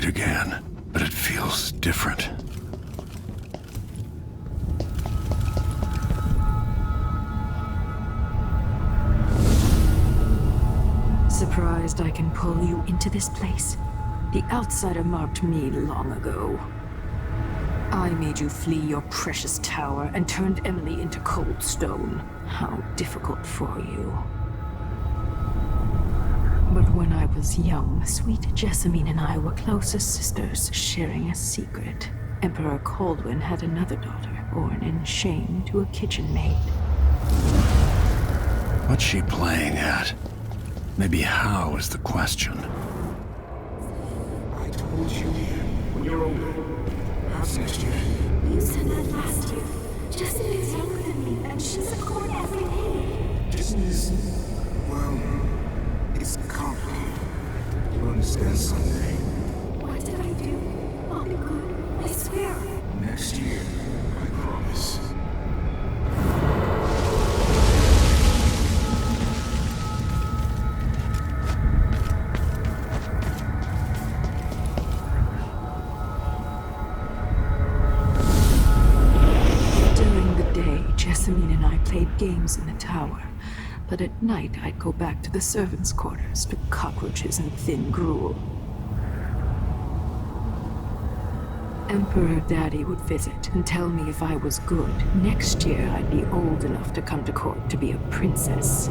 it again, but it feels different. Surprised I can pull you into this place? The outsider marked me long ago. I made you flee your precious tower and turned Emily into cold stone. How difficult for you. But when I was young, sweet Jessamine and I were close as sisters, sharing a secret. Emperor Kaldwin had another daughter, born in shame to a kitchen maid. What's she playing at? Maybe how is the question. I told you, when you're older, perhaps next year. You said that last year. Jessamine is younger than me, and she's at court every day. This is, well, it's complicated. You'll understand someday. What did I do? I'll be good. I swear. Next year, I promise. Jessamine and I played games in the tower, but at night I'd go back to the servants' quarters to cockroaches and thin gruel. Emperor Daddy would visit and tell me if I was good. Next year I'd be old enough to come to court to be a princess.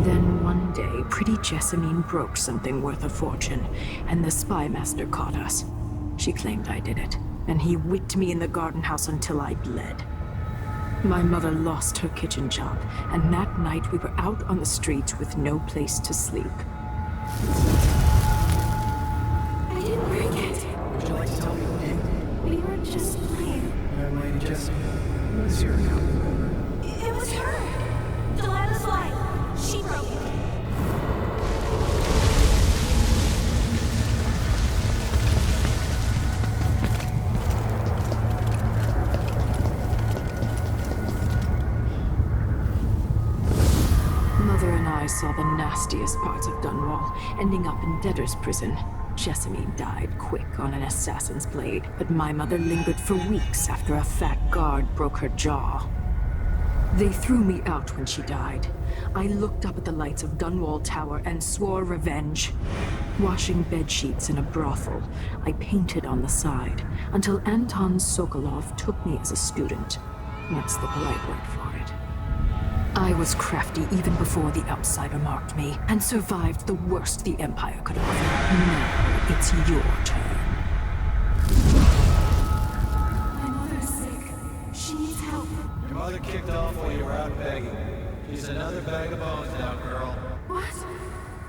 Then one day, pretty Jessamine broke something worth a fortune, and the spy master caught us. She claimed I did it, and he whipped me in the garden house until I bled. My mother lost her kitchen job, and that night we were out on the streets with no place to sleep. I didn't break it. Would you like to tell me what you did? We were just playing. Young lady Jessamine, who is your account member? It was her. Delilah's life. She broke it. I saw the nastiest parts of Dunwall, ending up in debtor's prison. Jessamine died quick on an assassin's blade, but my mother lingered for weeks after a fat guard broke her jaw. They threw me out when she died. I looked up at the lights of Dunwall Tower and swore revenge. Washing bedsheets in a brothel, I painted on the side, until Anton Sokolov took me as a student. That's the polite word for it. I was crafty even before the outsider marked me, and survived the worst the Empire could offer. Now it's your turn. My mother's sick. She needs help. Your mother kicked off while you were out begging. She's another bag of bones now, girl. What?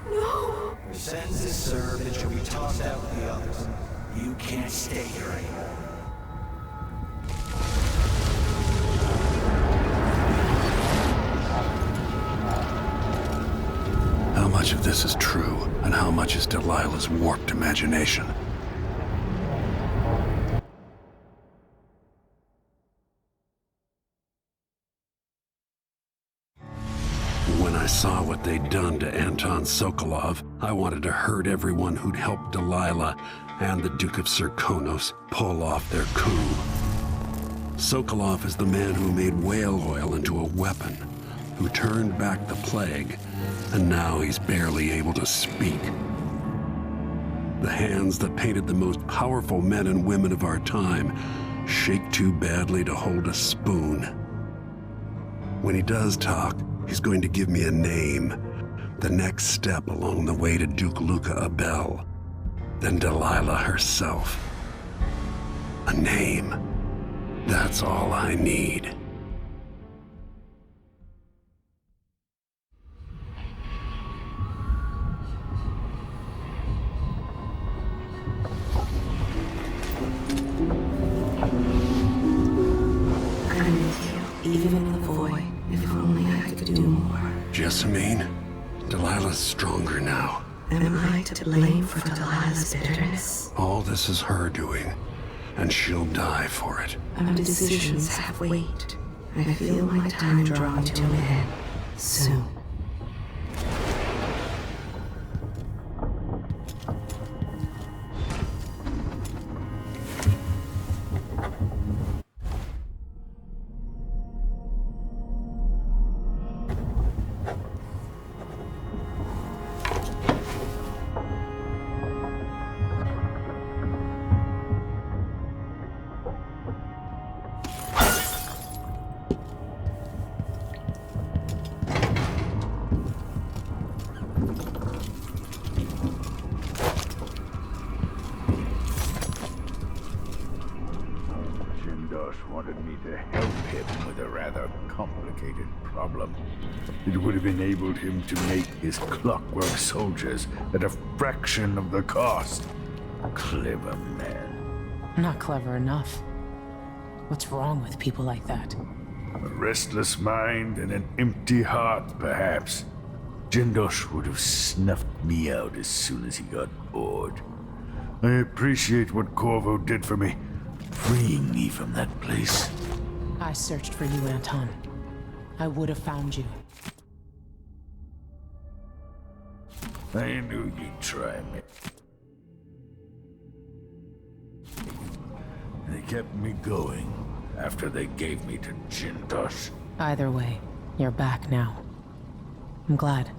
No! Your sentence is served and she'll be tossed out with the others. You can't stay here anymore. How much of this is true, and how much is Delilah's warped imagination? When I saw what they'd done to Anton Sokolov, I wanted to hurt everyone who'd helped Delilah and the Duke of Serkonos pull off their coup. Sokolov is the man who made whale oil into a weapon, who turned back the plague, and now he's barely able to speak. The hands that painted the most powerful men and women of our time shake too badly to hold a spoon. When he does talk, he's going to give me a name, the next step along the way to Duke Luca Abel, then Delilah herself. A name. That's all I need. Even in the void, if only I could do more. Jessamine, Delilah's stronger now. Am I to blame for Delilah's bitterness? All this is her doing, and she'll die for it. Our decisions have weight. I feel my time drawing to an end soon. to help him with a rather complicated problem. It would have enabled him to make his clockwork soldiers at a fraction of the cost. Clever man. Not clever enough. What's wrong with people like that? A restless mind and an empty heart, perhaps. Jindosh would have snuffed me out as soon as he got bored. I appreciate what Corvo did for me, freeing me from that place. I searched for you, Anton. I would have found you. I knew you'd try me. They kept me going after they gave me to Jindosh. Either way, you're back now. I'm glad.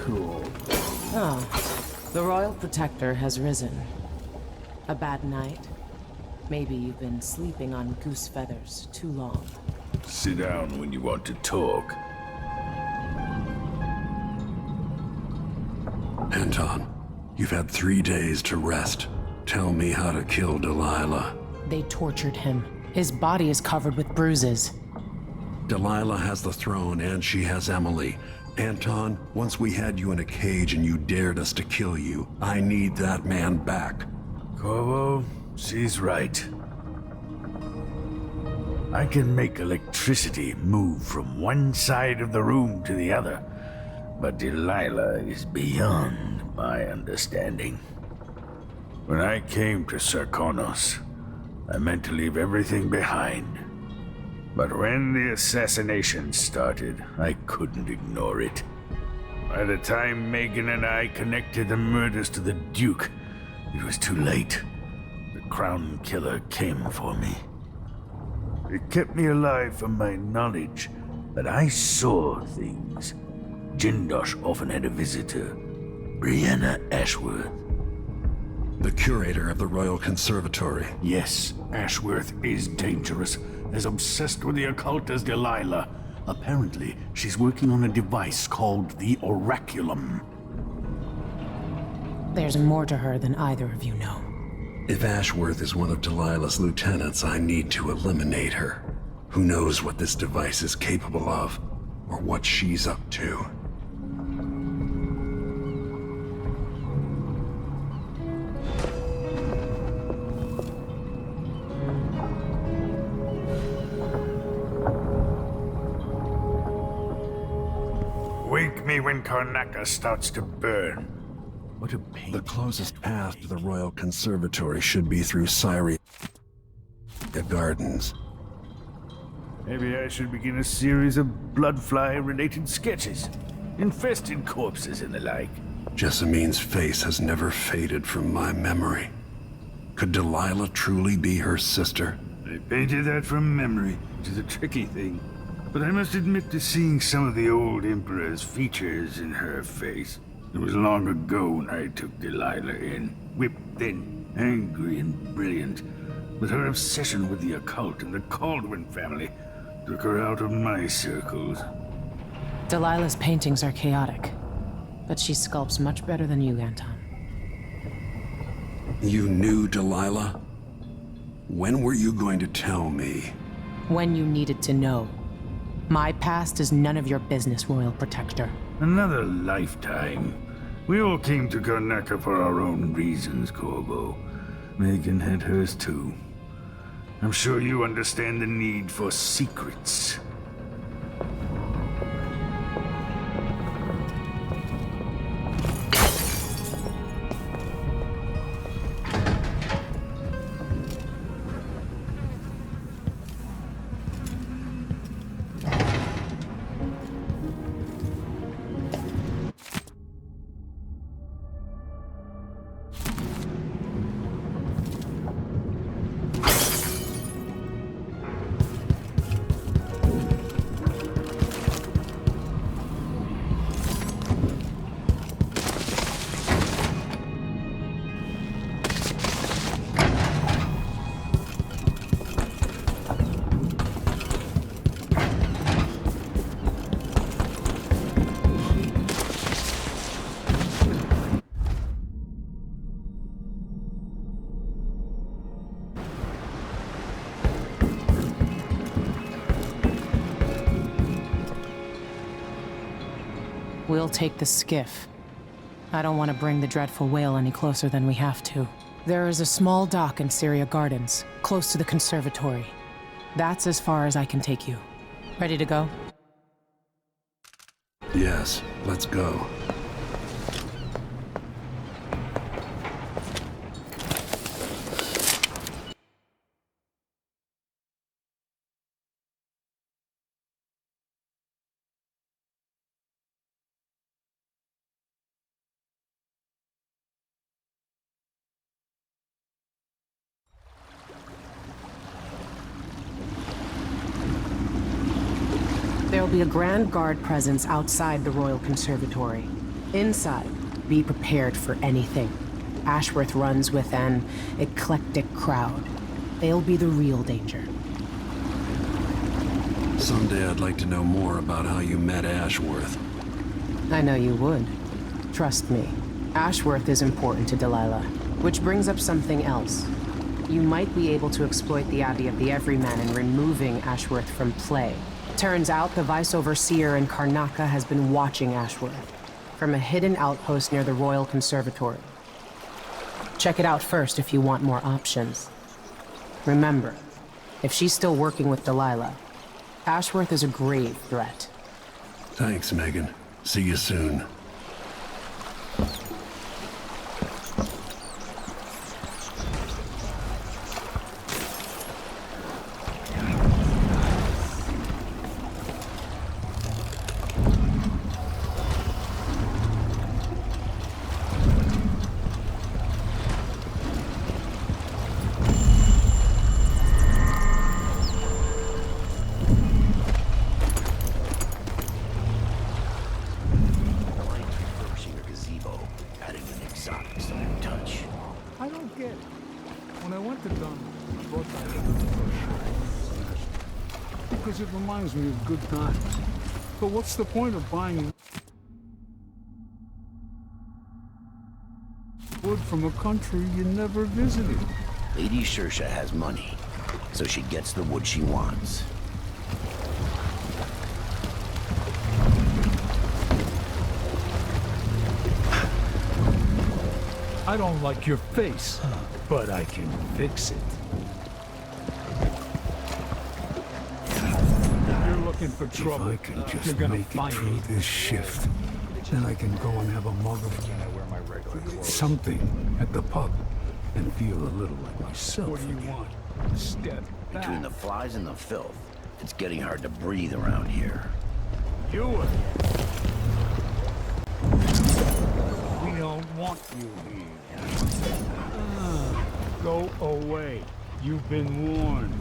Cool. Oh, the Royal Protector has risen. A bad night? Maybe you've been sleeping on goose feathers too long. Sit down when you want to talk. Anton, you've had 3 days to rest. Tell me how to kill Delilah. They tortured him. His body is covered with bruises. Delilah has the throne and she has Emily. Anton, once we had you in a cage and you dared us to kill you, I need that man back. Corvo, she's right. I can make electricity move from one side of the room to the other, but Delilah is beyond my understanding. When I came to Sarkonos, I meant to leave everything behind. But when the assassination started, I couldn't ignore it. By the time Megan and I connected the murders to the Duke, it was too late. The Crown Killer came for me. It kept me alive from my knowledge that I saw things. Jindosh often had a visitor, Brianna Ashworth. The curator of the Royal Conservatory. Yes, Ashworth is dangerous, as obsessed with the occult as Delilah. Apparently, she's working on a device called the Oraculum. There's more to her than either of you know. If Ashworth is one of Delilah's lieutenants, I need to eliminate her. Who knows what this device is capable of, or what she's up to. Wake me when Karnaca starts to burn. What a pain. The closest path to the Royal Conservatory should be through Syria Gardens. Maybe I should begin a series of bloodfly-related sketches. Infested corpses and the like. Jessamine's face has never faded from my memory. Could Delilah truly be her sister? I painted that from memory, which is a tricky thing. But I must admit to seeing some of the old Emperor's features in her face. It was long ago when I took Delilah in, whipped thin, angry and brilliant. But her obsession with the occult and the Caldwin family took her out of my circles. Delilah's paintings are chaotic, but she sculpts much better than you, Anton. You knew Delilah? When were you going to tell me? When you needed to know. My past is none of your business, Royal Protector. Another lifetime. We all came to Karnaca for our own reasons, Corvo. Megan had hers too. I'm sure you understand the need for secrets. We'll take the skiff. I don't want to bring the dreadful whale any closer than we have to. There is a small dock in Syria Gardens, close to the conservatory. That's as far as I can take you. Ready to go? Yes, let's go. There'll be a Grand Guard presence outside the Royal Conservatory. Inside, be prepared for anything. Ashworth runs with an eclectic crowd. They'll be the real danger. Someday I'd like to know more about how you met Ashworth. I know you would. Trust me. Ashworth is important to Delilah. Which brings up something else. You might be able to exploit the Abbey of the Everyman in removing Ashworth from play. Turns out the Vice Overseer in Karnaca has been watching Ashworth from a hidden outpost near the Royal Conservatory. Check it out first if you want more options. Remember, if she's still working with Delilah, Ashworth is a grave threat. Thanks, Megan. See you soon. It reminds me of good times. But what's the point of buying wood from a country you never visited? Lady Shersha has money, so she gets the wood she wants. I don't like your face, but I can fix it. For trouble. If I can just make it through this shift, then I can go and have a mug of something at the pub and feel a little like myself. What do you want? Step back. Between the flies and the filth, it's getting hard to breathe around here. You We don't want you here. Go away. You've been warned.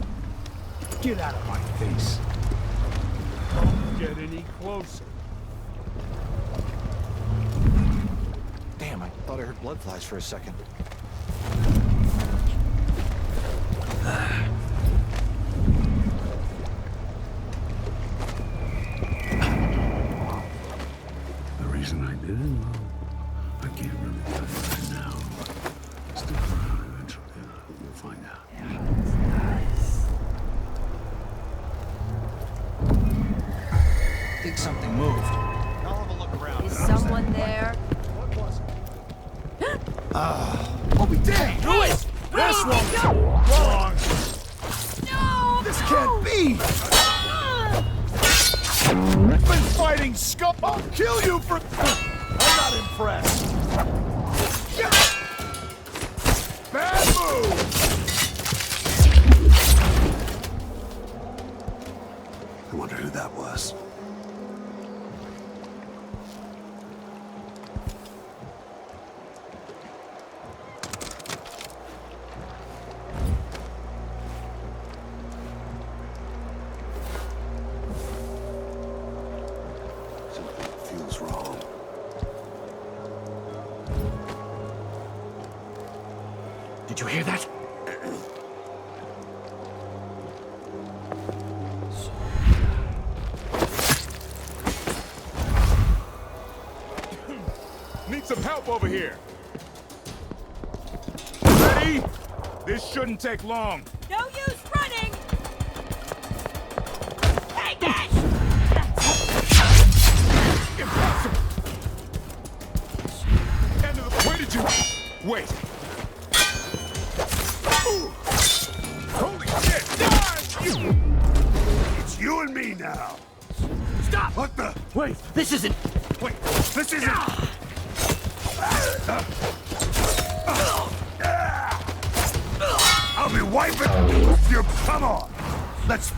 Get out of my face. Don't get any closer. Damn, I thought I heard blood flies for a second. The reason I did it, well, I can't really tell you right now. Stick around eventually. We'll find out. I think something moved. I'll have a look around. Is someone there? What was it? Oh, we did! Do it! This one! Wrong! No! This can't be! I've been fighting scum! I'll kill you for... I'm not impressed. Bad move! I wonder who that was. Did you hear that? Need some help over here. Ready? This shouldn't take long. No use running! Take it! Impossible! Wait! Holy shit! It's you and me now. Stop! What the? Wait, this isn't... Wait, this isn't... I'll be wiping you. Come on. Let's...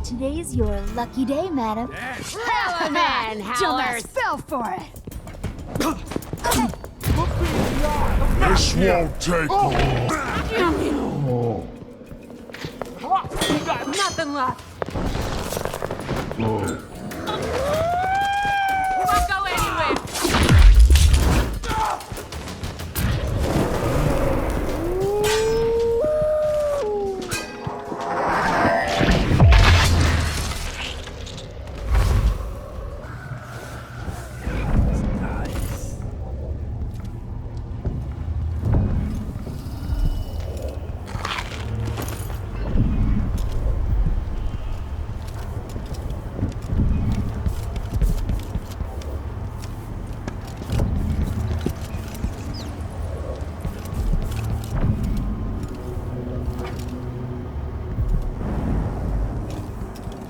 Today's your lucky day, madam. Hell man, howlers! Fell for it. This won't take long. You got nothing left. Won't go anywhere.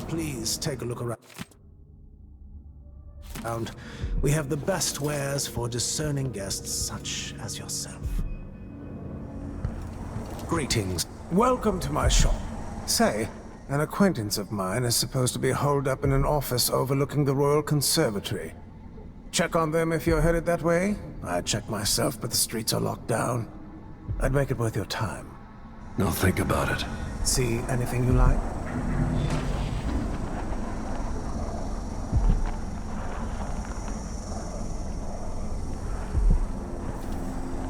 Please take a look around. We have the best wares for discerning guests such as yourself. Greetings. Welcome to my shop. Say, an acquaintance of mine is supposed to be holed up in an office overlooking the Royal Conservatory. Check on them if you're headed that way. I'd check myself, but the streets are locked down. I'd make it worth your time. Now think about it. See anything you like?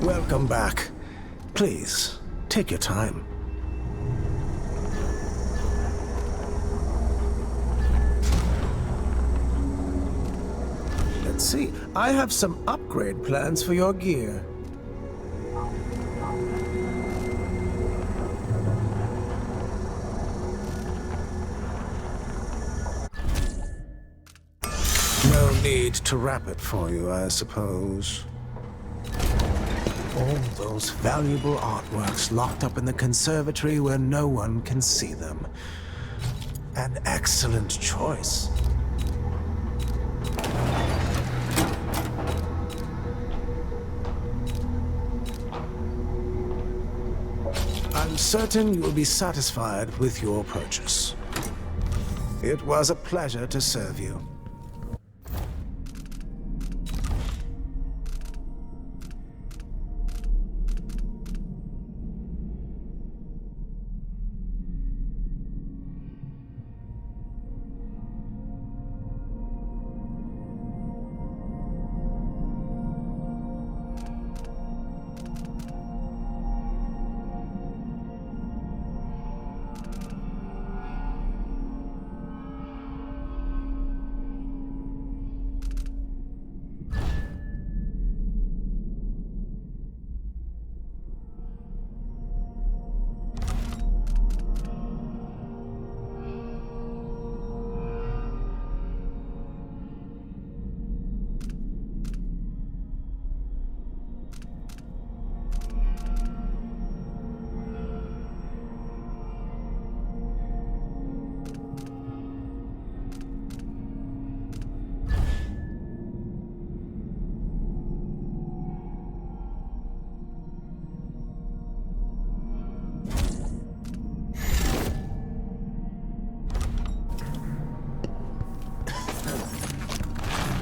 Welcome back. Please, take your time. Let's see. I have some upgrade plans for your gear. No need to wrap it for you, I suppose. All those valuable artworks locked up in the conservatory where no one can see them. An excellent choice. I'm certain you will be satisfied with your purchase. It was a pleasure to serve you.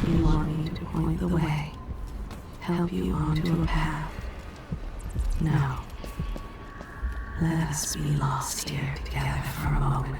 You want me to point the way, help you onto a path. No. Let us be lost here together for a moment.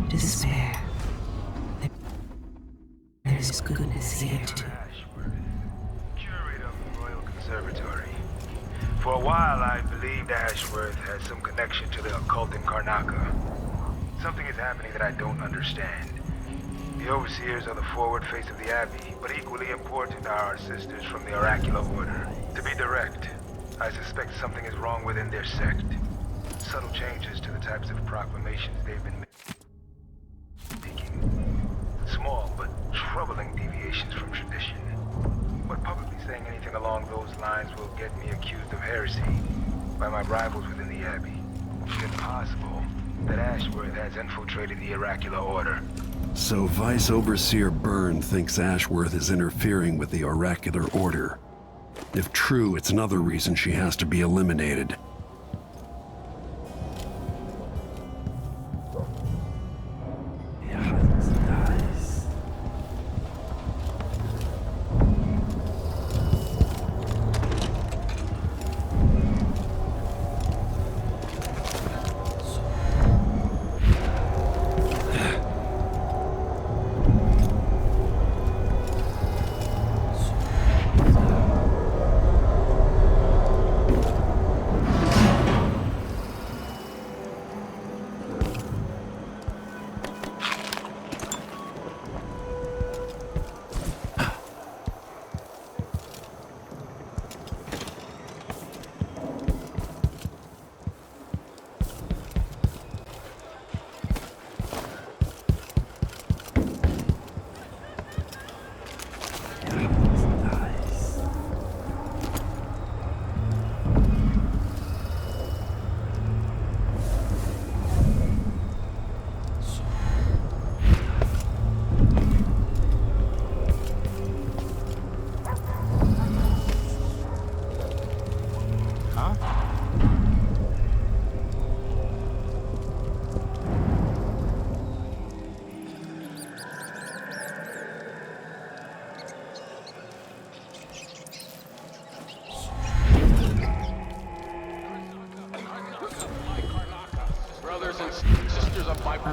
Despair. There's goodness here too. Ashworth, curator of the Royal Conservatory. For a while, I believed Ashworth had some connection to the occult in Karnaca. Something is happening that I don't understand. The overseers are the forward face of the Abbey, but equally important are our sisters from the Oracular Order. To be direct, I suspect something is wrong within their sect. Subtle changes to the types of proclamations they've been making. Small but troubling deviations from tradition. But publicly saying anything along those lines will get me accused of heresy by my rivals within the Abbey. Is it possible that Ashworth has infiltrated the Oracular Order? So Vice Overseer Byrne thinks Ashworth is interfering with the Oracular Order. If true, it's another reason she has to be eliminated.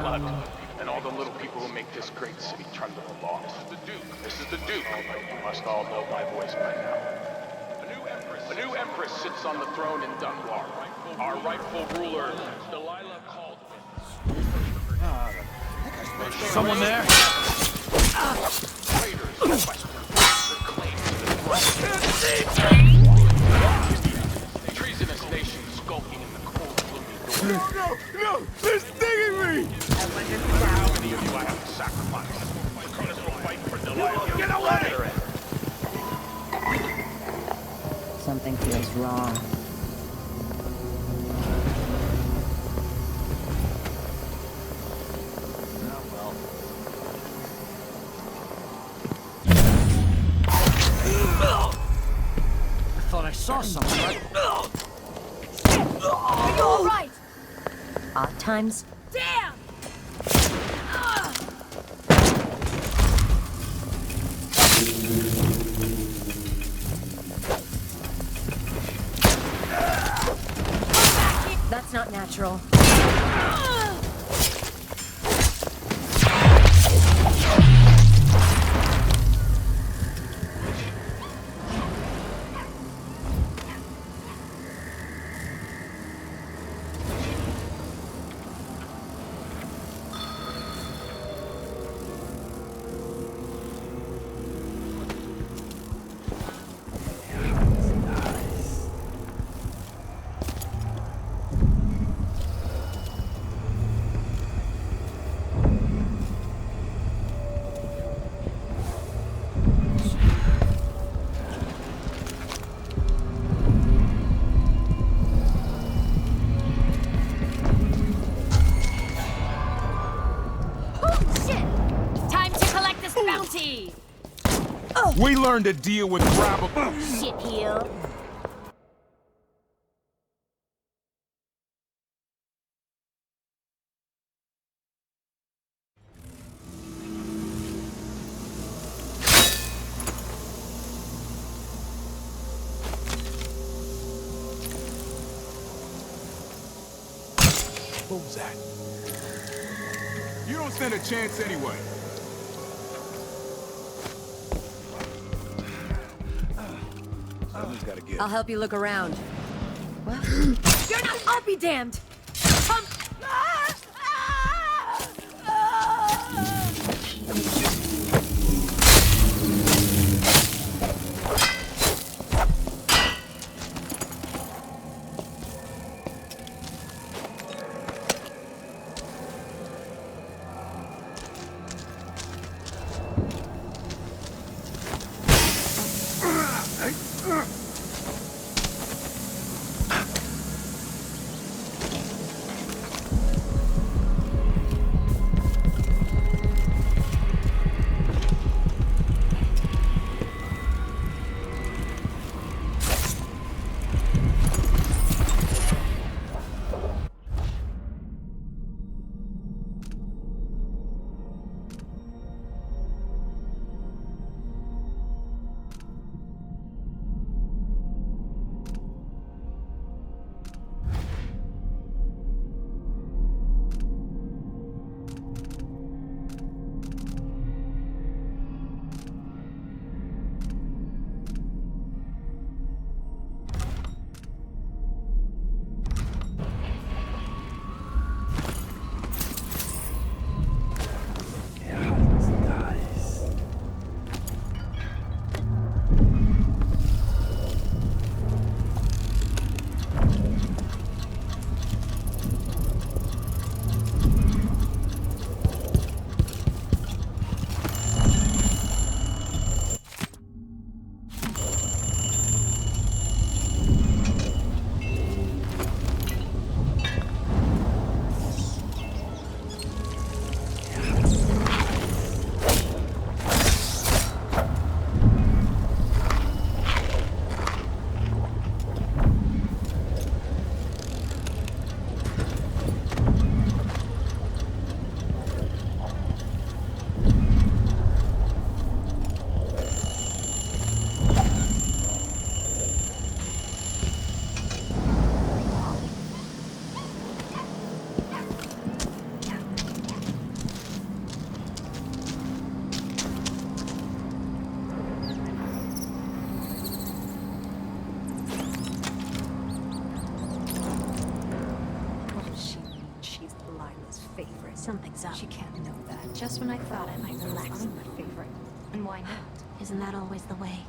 blood, and all the little people who make this great city tremble along. This is the Duke. You must all know my voice by now. A new empress sits on the throne in Dunbar. Our rightful ruler, Delilah called. Someone there? Treasonous nation skulking in the cold, gloomy No! They're stinging me! How many of you I have to sacrifice? Draconis will fight for Delilah. Get away! Something feels wrong. I thought I saw something, right? Are you alright? Odd times? Damn! That's not natural. We learned to deal with grabbable shit here. What was that? You don't stand a chance anyway. I'll help you look around. Well, you're not. I'll be damned. Come. Something's up. She can't know that. Just when I thought I might relax. I'm my favorite. And why not? Isn't that always the way?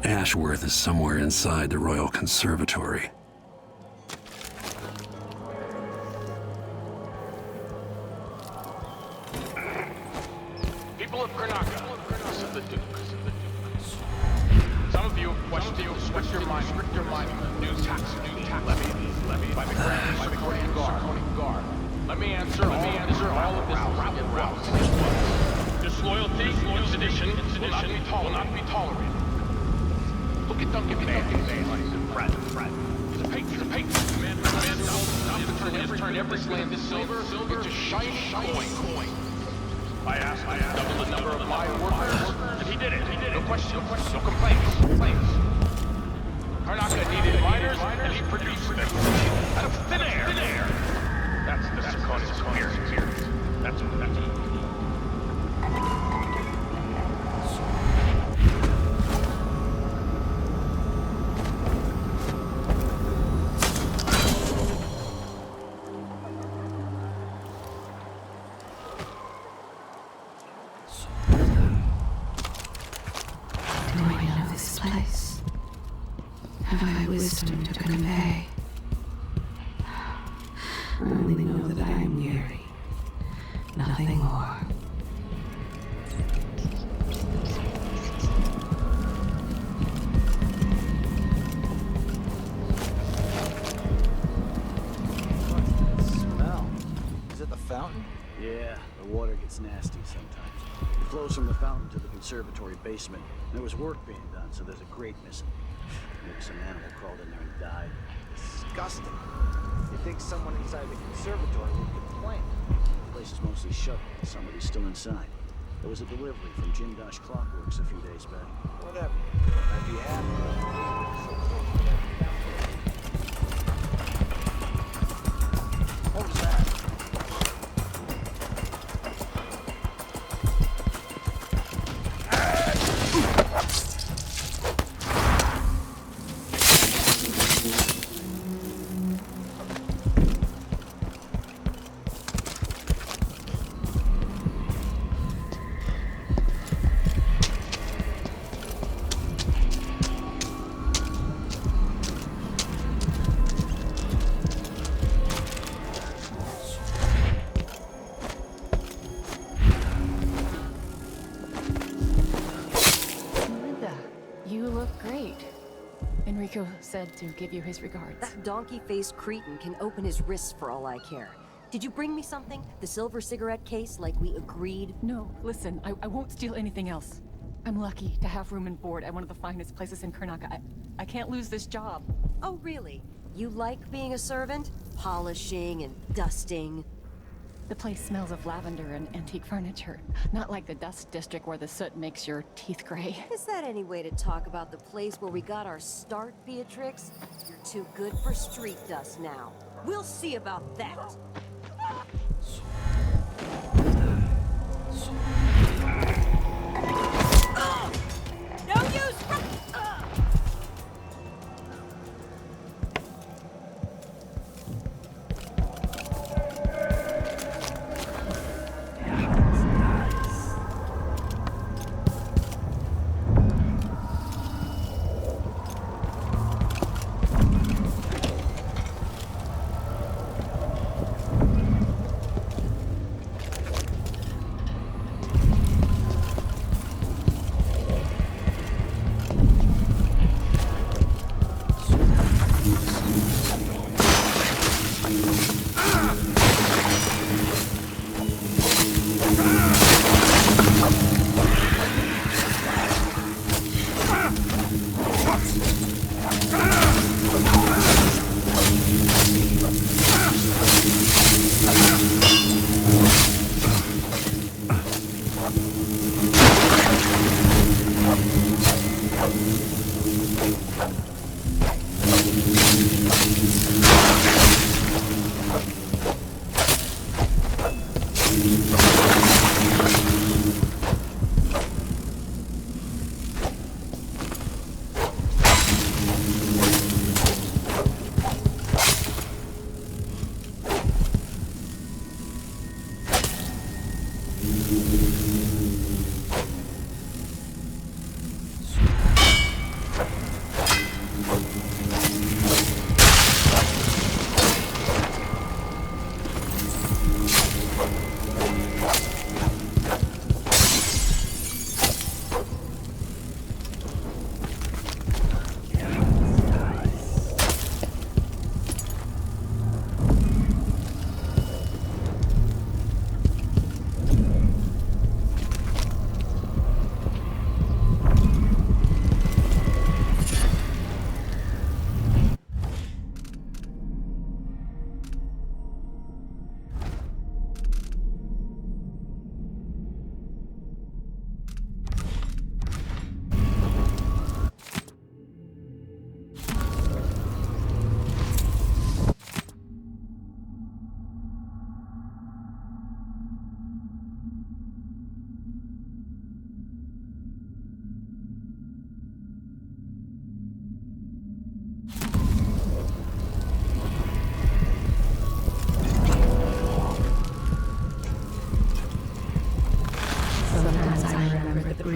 Ashworth is somewhere inside the Royal Conservatory. People of Karnaca, this is the Duke. Some of you have questioned stricter mining, new tax levy by the Grand Guard. Let me answer all of this in routes. Disloyalty, sedition will not be tolerated. Look at Duncan Fred. He's a patriot. Commander will turn every land this silver into shiny coin. I asked to double the number of my workers, and he did it. No question, no complaints. Karnaca needed miners, and he produced them out of thin air. That's the Serkonos spirit. That's wisdom to convey. I only know that I am weary, nothing more. Smell. Is it the fountain? Yeah, the water gets nasty sometimes. It flows from the fountain to the conservatory basement. There was work being done, so there's a grate missing. Maybe some animal crawled in there and died. Disgusting. You think someone inside the conservatory would complain? The place is mostly shut, but somebody's still inside. There was a delivery from Jim Dash Clockworks a few days back. Whatever. I'd be happy. What was that? Said to give you his regards. That donkey-faced cretin can open his wrists for all I care. Did you bring me something? The silver cigarette case, like we agreed? No, listen, I won't steal anything else. I'm lucky to have room and board at one of the finest places in Karnaca. I can't lose this job. Oh, really? You like being a servant? Polishing and dusting? The place smells of lavender and antique furniture. Not like the dust district where the soot makes your teeth gray. Is that any way to talk about the place where we got our start, Beatrix? You're too good for street dust now. We'll see about that.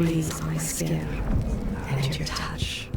breeze on my skin and your touch.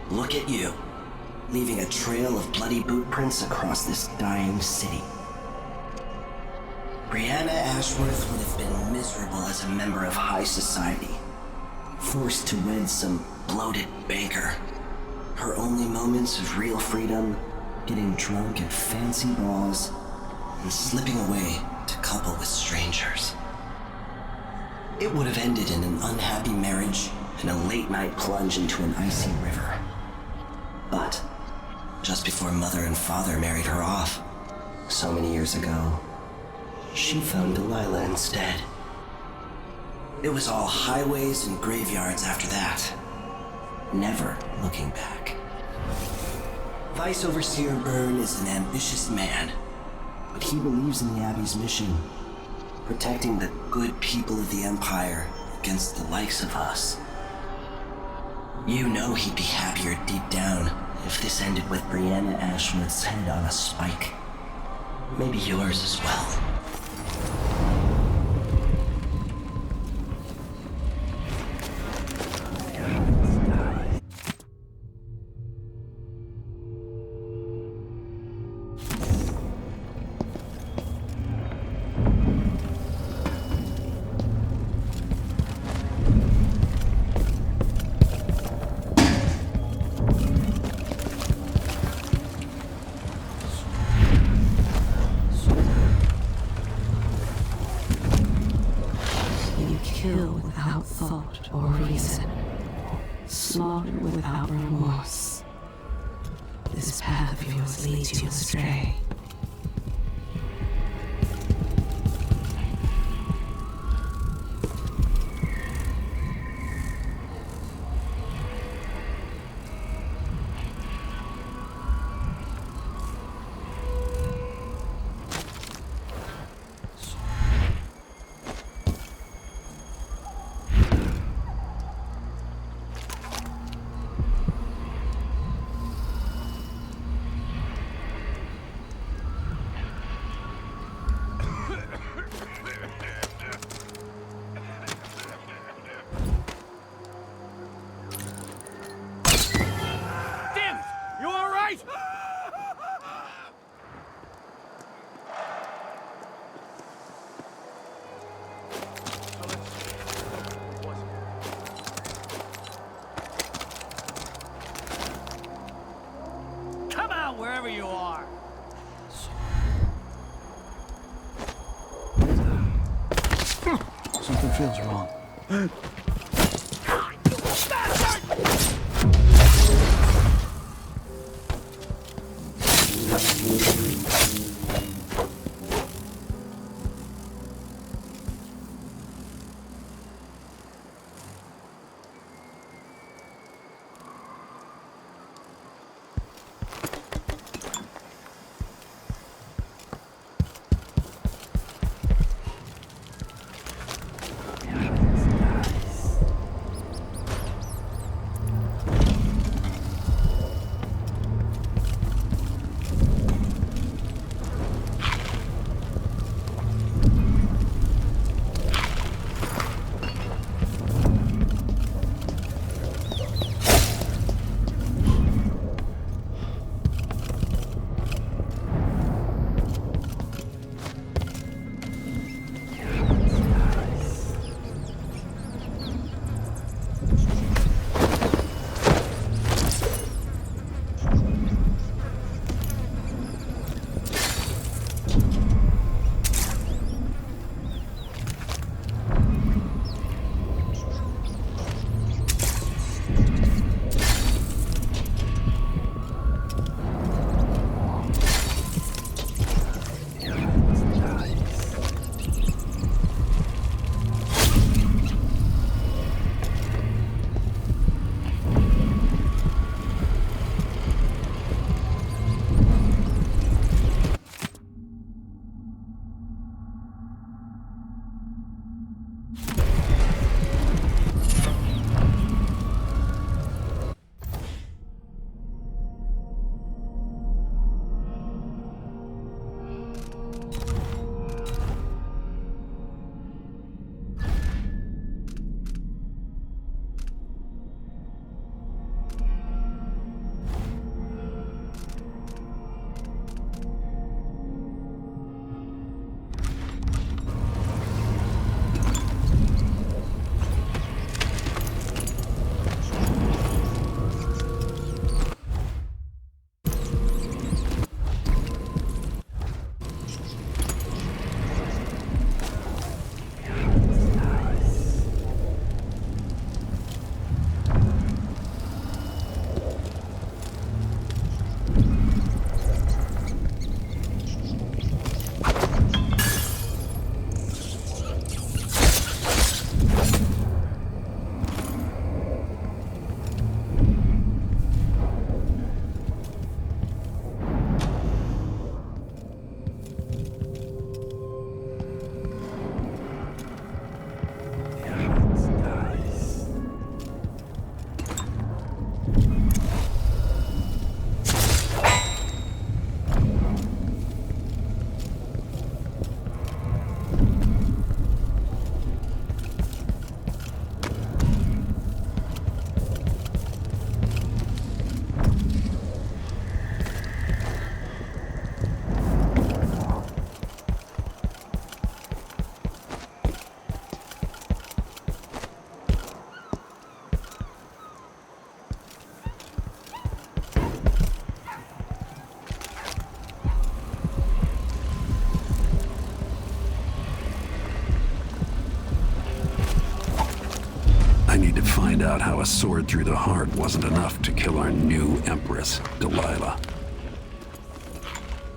Look at you, leaving a trail of bloody boot prints across this dying city. Brianna Ashworth would have been miserable as a member of high society, forced to wed some bloated banker. Her only moments of real freedom, getting drunk at fancy balls, and slipping away to couple with strangers. It would have ended in an unhappy marriage and a late-night plunge into an icy river. But just before Mother and Father married her off, so many years ago, she found Delilah instead. It was all highways and graveyards after that, never looking back. Vice Overseer Byrne is an ambitious man, but he believes in the Abbey's mission, protecting the good people of the Empire against the likes of us. You know he'd be happier deep down if this ended with Brianna Ashworth's head on a spike Maybe yours as well. Kill without thought or reason. Slaughter without remorse. This path of yours leads you astray. Wherever you are. Something feels wrong. find out how a sword through the heart wasn't enough to kill our new empress, Delilah.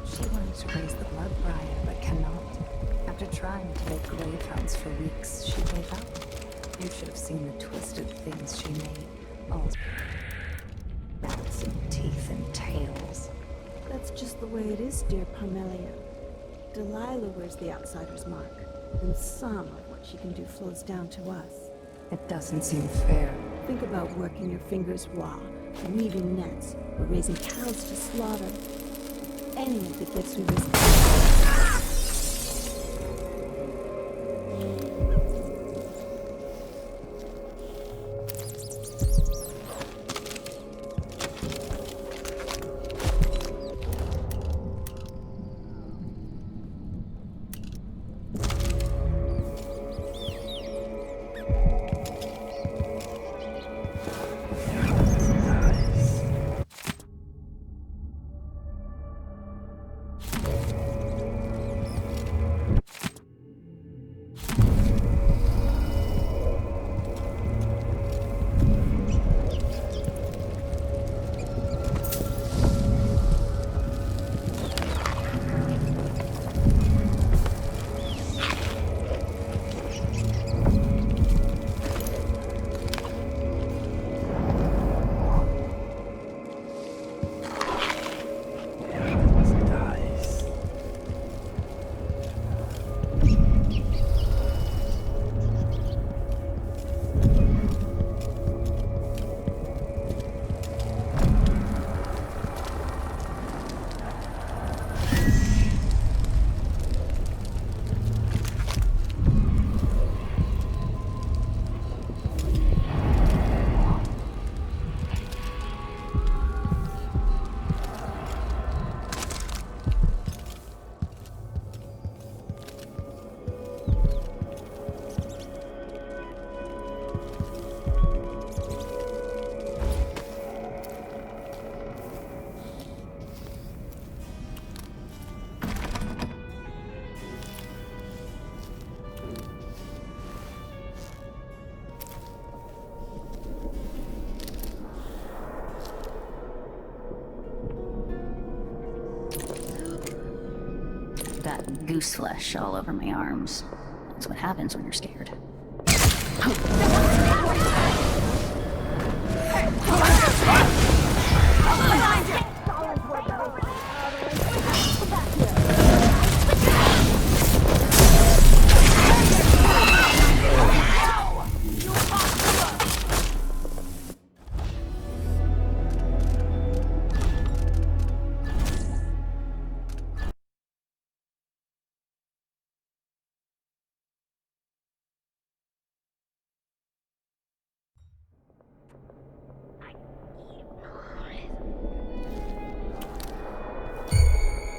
She wants to raise the blood, Brian, but cannot. After trying to make grave rounds for weeks, she gave up. You should have seen the twisted things she made. All bats and teeth and tails. That's just the way it is, dear Parmelia. Delilah wears the outsider's mark, and some of what she can do flows down to us. It doesn't seem fair. Think about working your fingers raw, weaving nets, or raising cows to slaughter. Any of it gets you this. Got goose flesh all over my arms. That's what happens when you're scared.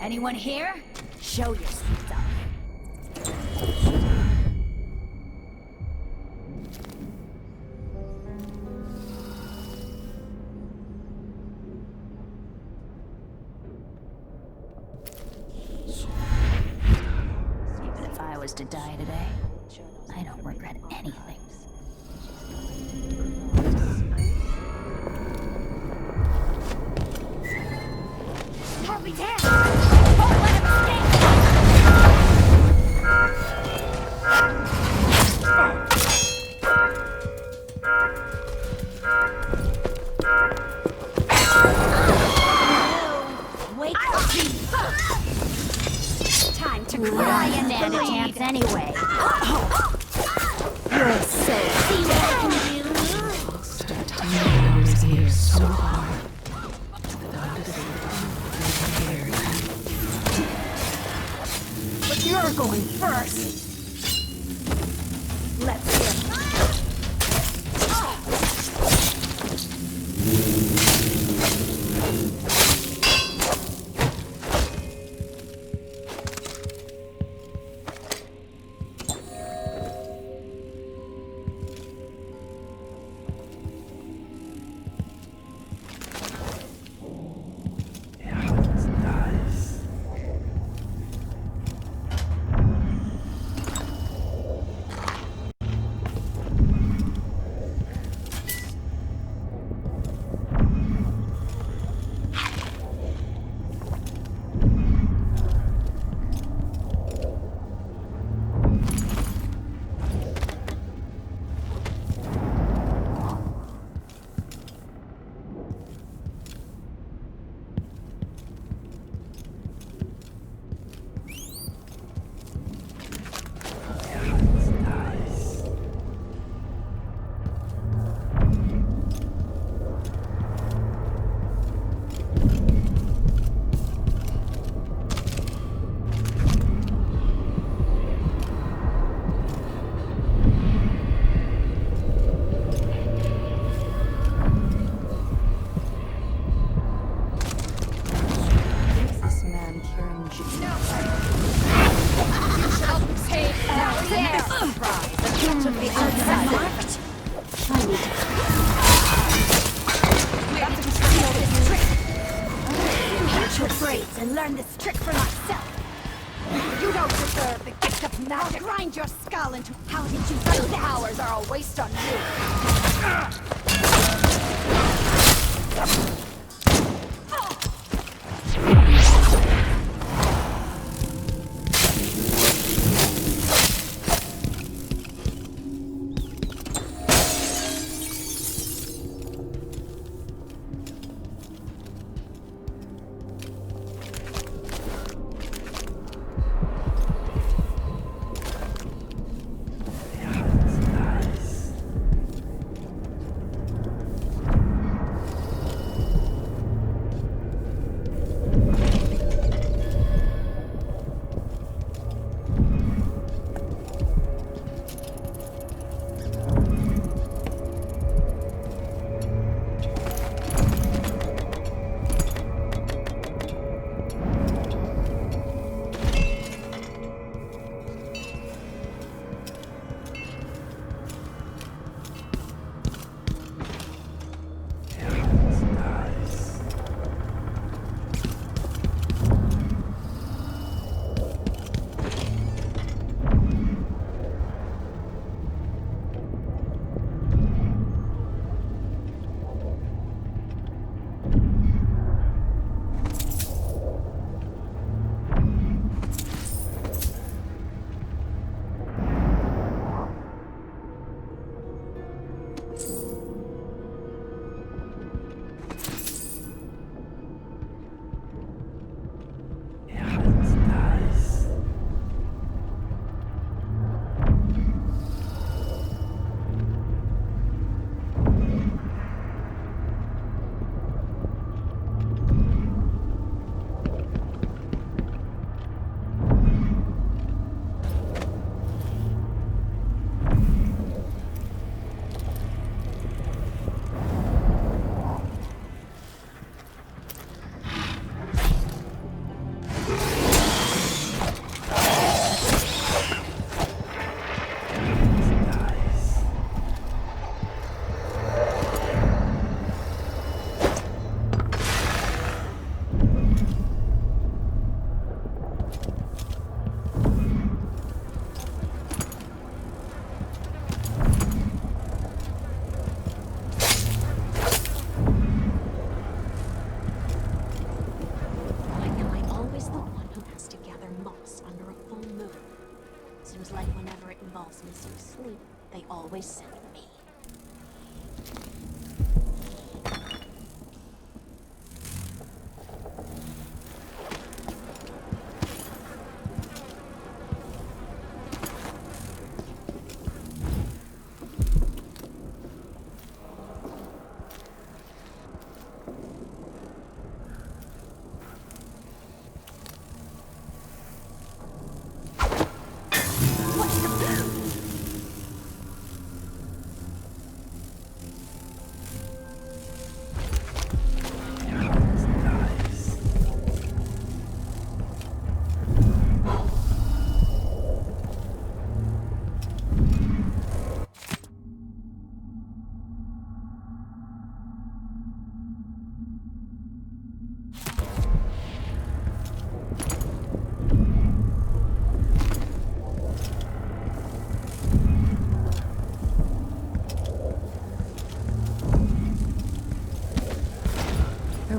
Anyone here? Show your stuff. Even if I was to die today, I don't regret anything. Harvey, damn! Don't let him escape! Wake up! Time to cry and stand a chance anyway. You're so see what I can do? Time is here so hard. But you're going first. Let's hear. and learn this trick for myself. You don't deserve the gift of magic. I'll grind your skull into how did you do that? Powers are a waste on you. They always send me.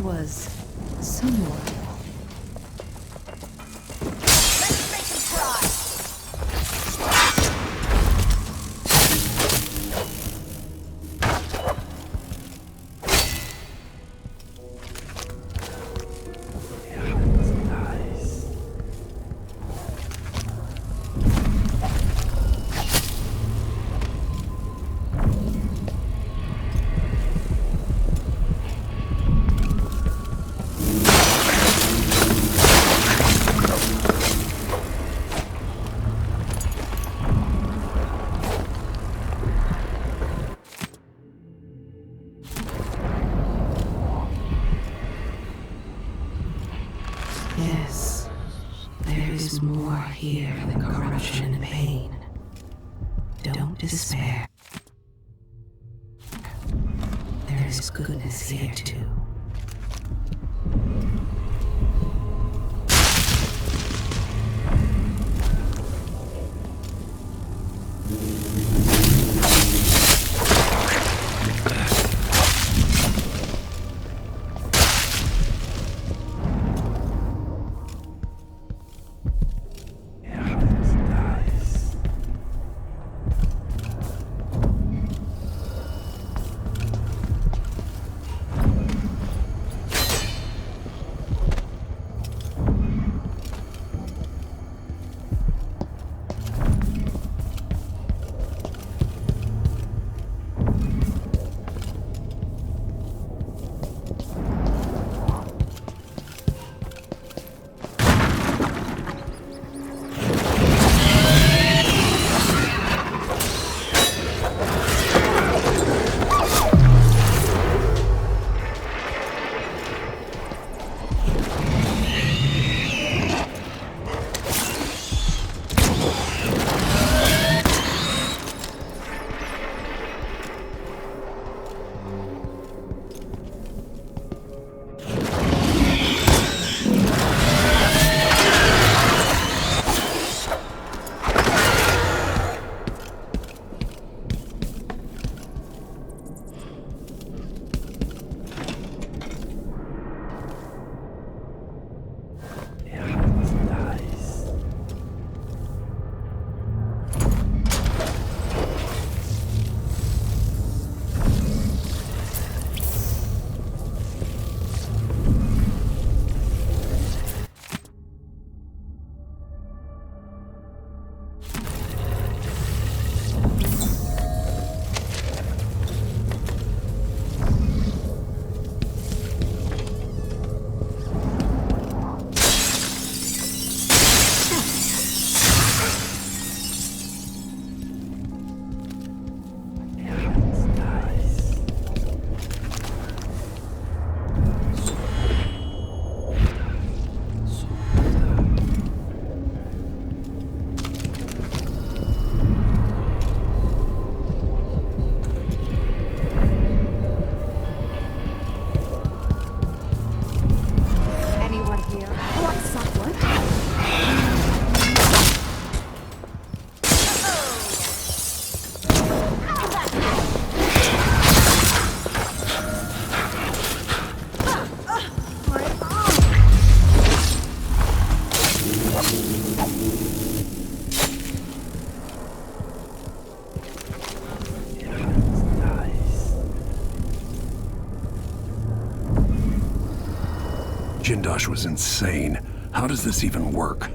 Was someone. Let's make him cry. Yes, there is more here than corruption and pain. Don't despair. There is goodness here too. Jindosh was insane. How does this even work?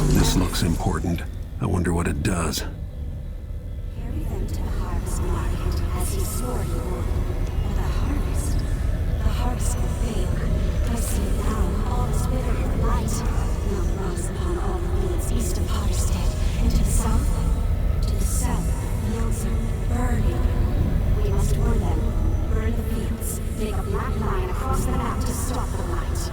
This looks important. I wonder what it does. Carry them to the harvest market as he swore he would. For the harvest will fail, placing down all the spirit of light. Now rocks upon all the fields east of Potterstead, and to the south, the hills are burning. We must warn them, burn the fields, make a black line across the map to stop the light.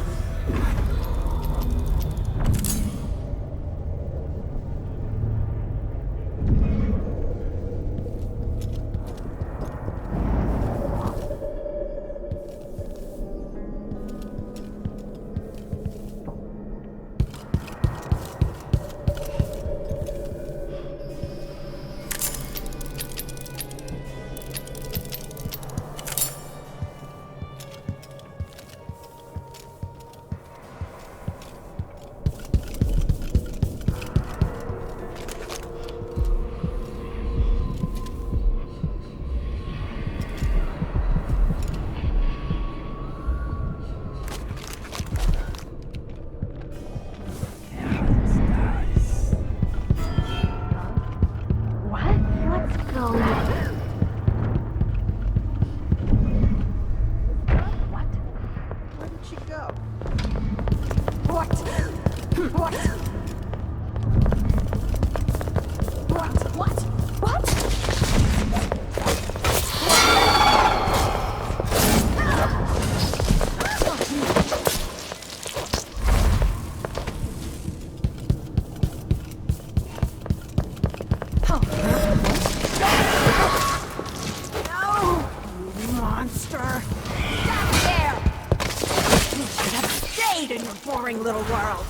Little world.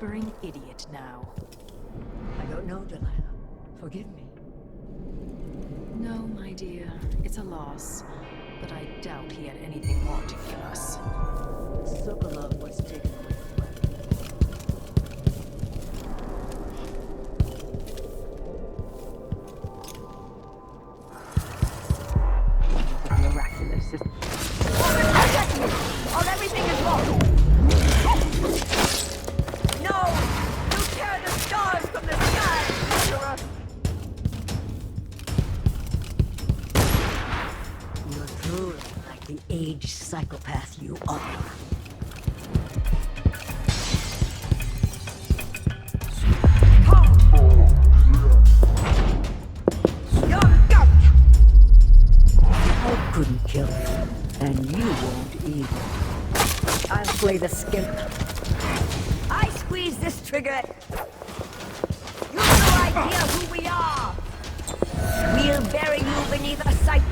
gibbering idiot now. I don't know, Delilah. Forgive me. No, my dear, it's a loss. But I doubt he had anything more to give us. Sokolov was taken away from Miraculous system. Or everything is wrong! No! You tear the stars from the sky, murderer! You're truly like the aged psychopath you are. I couldn't kill him, and you won't either. I'll play the skimp. I squeeze this trigger. You've no idea who we are. We'll bury you beneath a sight.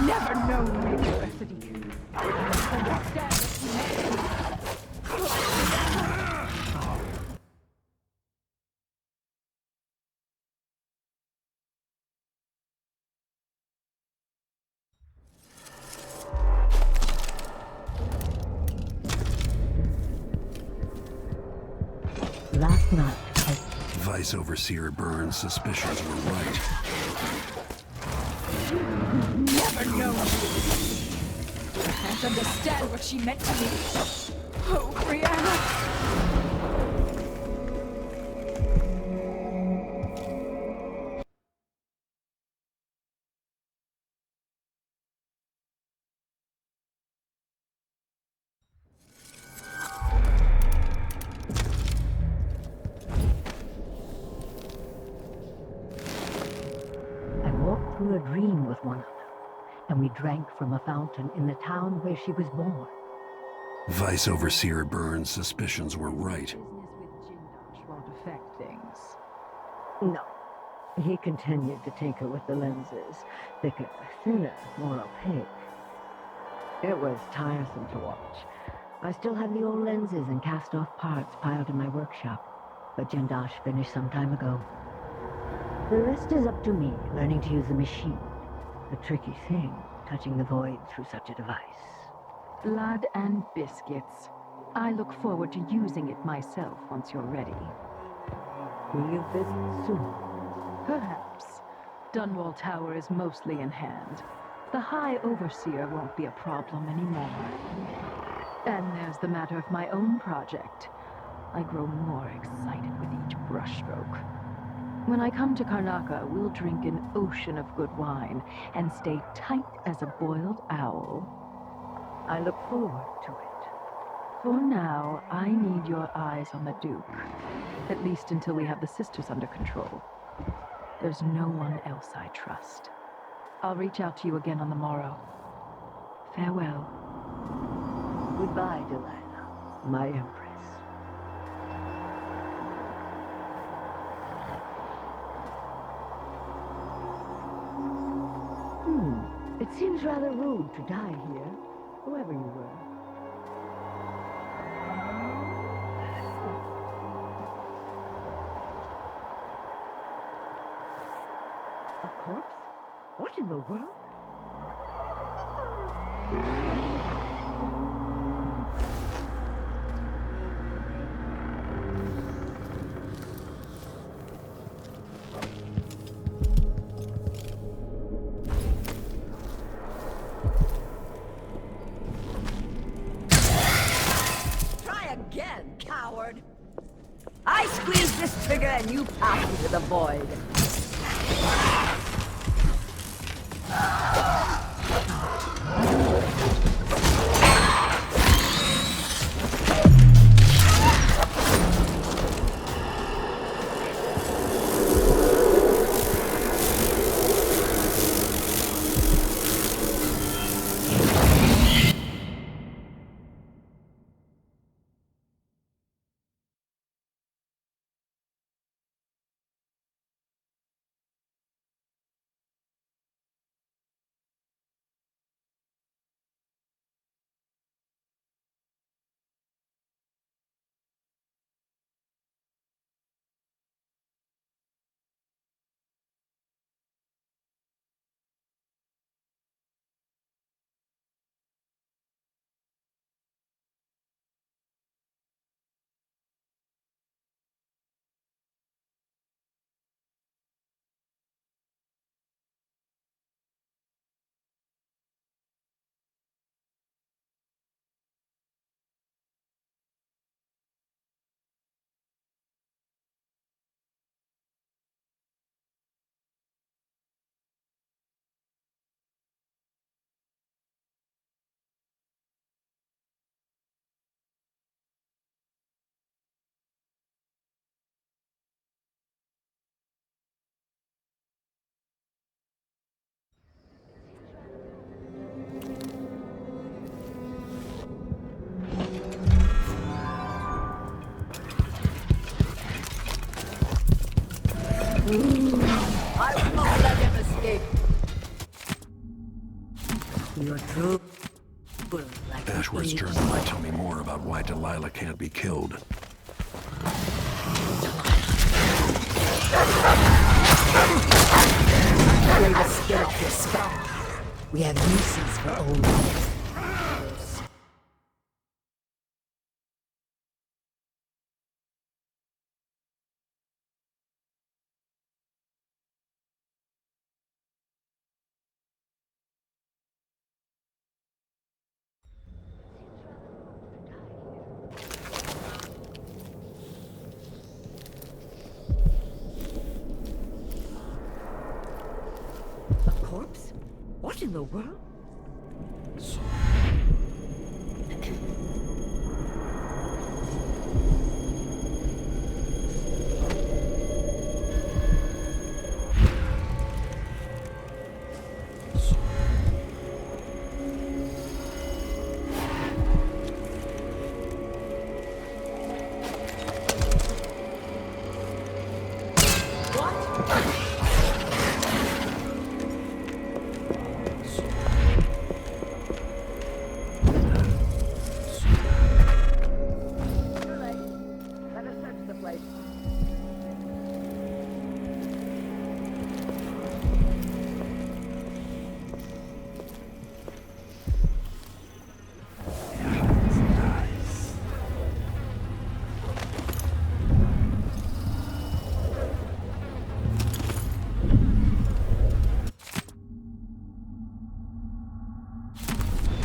Never known university. Understand Last night, Vice Overseer Burns' suspicions were right. never known. I can't understand what she meant to me. Oh, Brianna. through a dream with one of them, and we drank from a fountain in the town where she was born. Vice Overseer Burns' suspicions were right. Business with Jindosh won't affect things. No. He continued to tinker with the lenses, thicker, thinner, more opaque. It was tiresome to watch. I still have the old lenses and cast-off parts piled in my workshop, but Jindosh finished some time ago. The rest is up to me, learning to use the machine. A tricky thing, touching the void through such a device. Blood and biscuits. I look forward to using it myself once you're ready. Will you visit soon? Perhaps. Dunwall Tower is mostly in hand. The High Overseer won't be a problem anymore. And there's the matter of my own project. I grow more excited with each brushstroke. When I come to Karnaca, we'll drink an ocean of good wine and stay tight as a boiled owl. I look forward to it. For now, I need your eyes on the Duke. At least until we have the sisters under control. There's no one else I trust. I'll reach out to you again on the morrow. Farewell. Goodbye, Delilah, my empress. It seems rather rude to die here, whoever you were. A What in the world? Again, coward! I squeeze this trigger and you pass into the void. I will not let him escape. You're true. Ashworth's journal might tell me more about why Delilah can't be killed. Play the spirit for scum. We have uses for old men. Corpse? What in the world?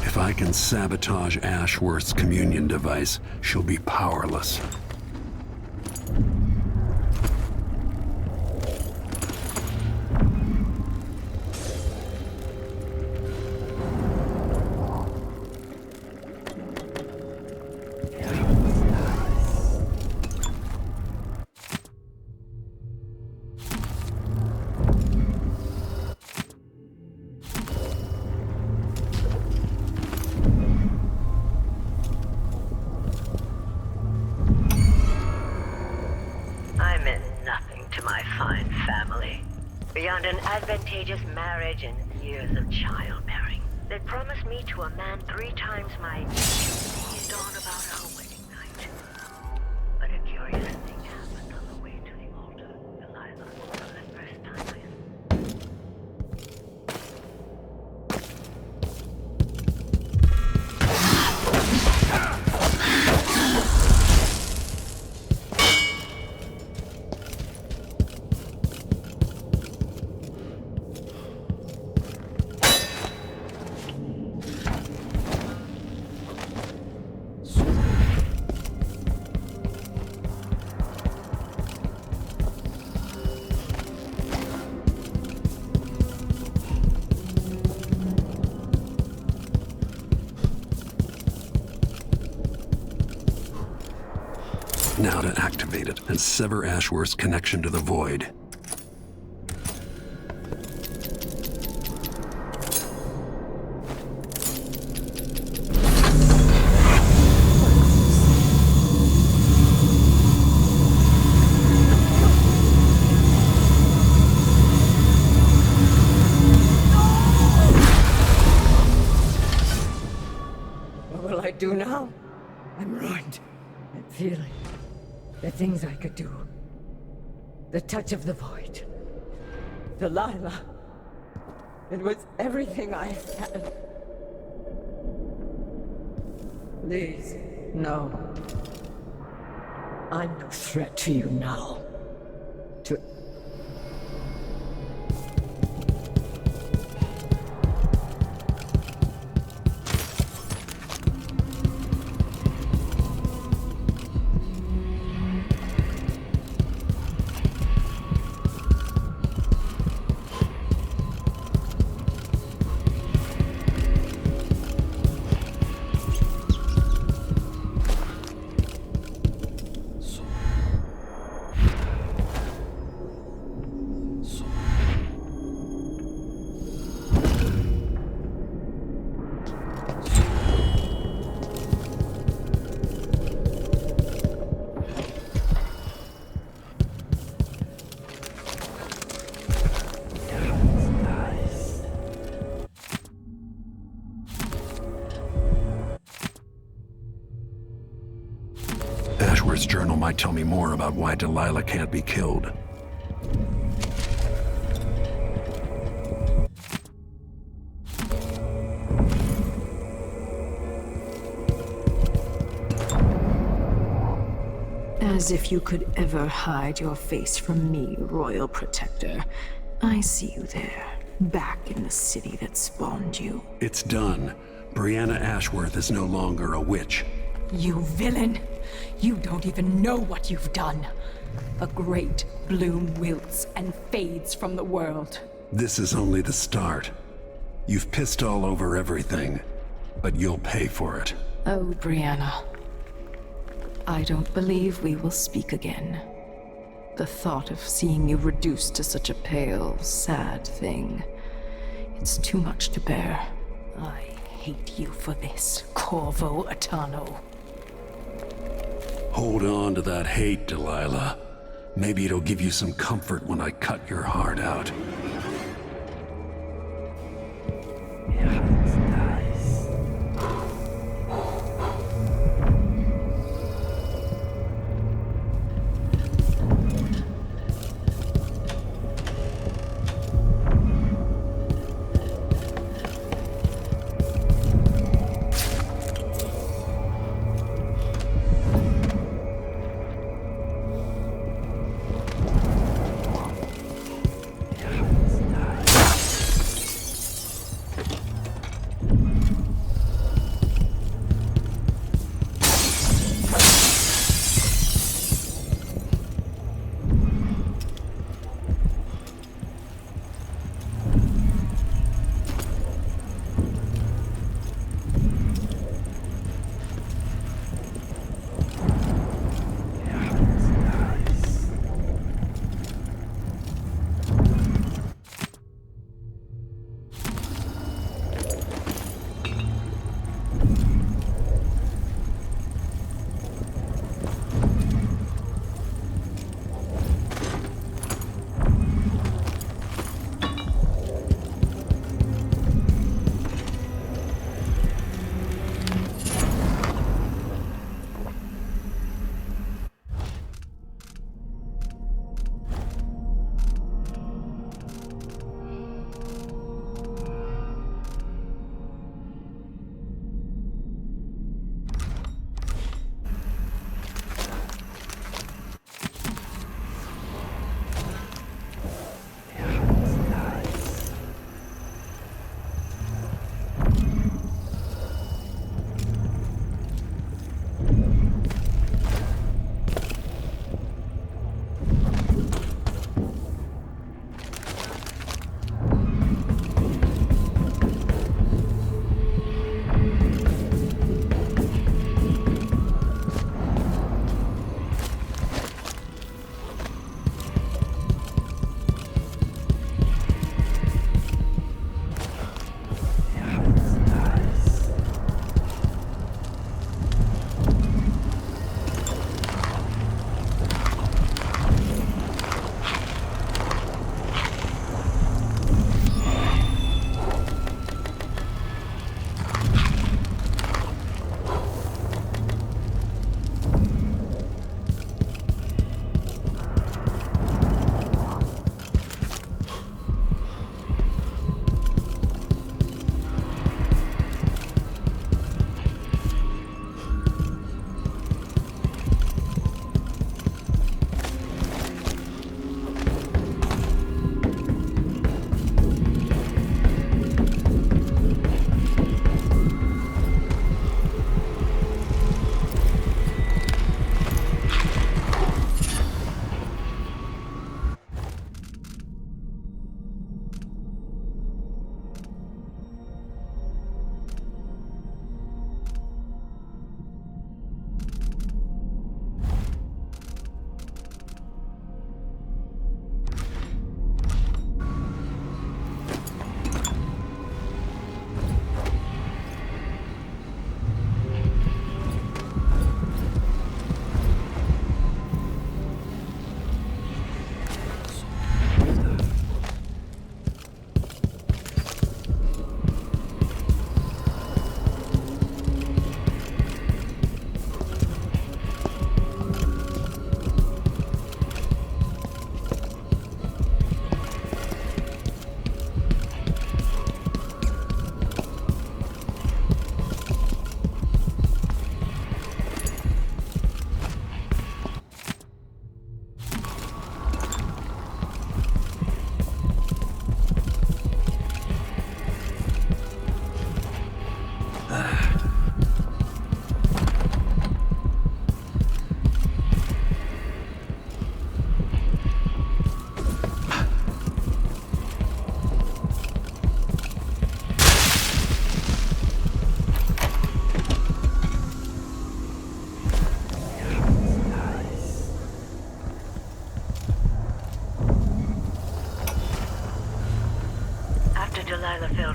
If I can sabotage Ashworth's communion device, she'll be powerless. Beyond an advantageous marriage and years of childbearing. They promised me to a man 3 times my age. Teased on about our wedding night. But a curious thing happened on the way to the altar, Delilah. For the first time Now to activate it and sever Ashworth's connection to the void. What will I do now? I'm ruined. I'm feeling the things I could do. The touch of the void. Delilah. It was everything I had. Please, no. I'm no threat to you now. To... Ashworth's journal might tell me more about why Delilah can't be killed. As if you could ever hide your face from me, Royal Protector. I see you there, back in the city that spawned you. It's done. Brianna Ashworth is no longer a witch. You villain! You don't even know what you've done. A great bloom wilts and fades from the world. This is only the start. You've pissed all over everything, but you'll pay for it. Oh, Brianna. I don't believe we will speak again. The thought of seeing you reduced to such a pale, sad thing. It's too much to bear. I hate you for this, Corvo Atano. Hold on to that hate, Delilah. Maybe it'll give you some comfort when I cut your heart out.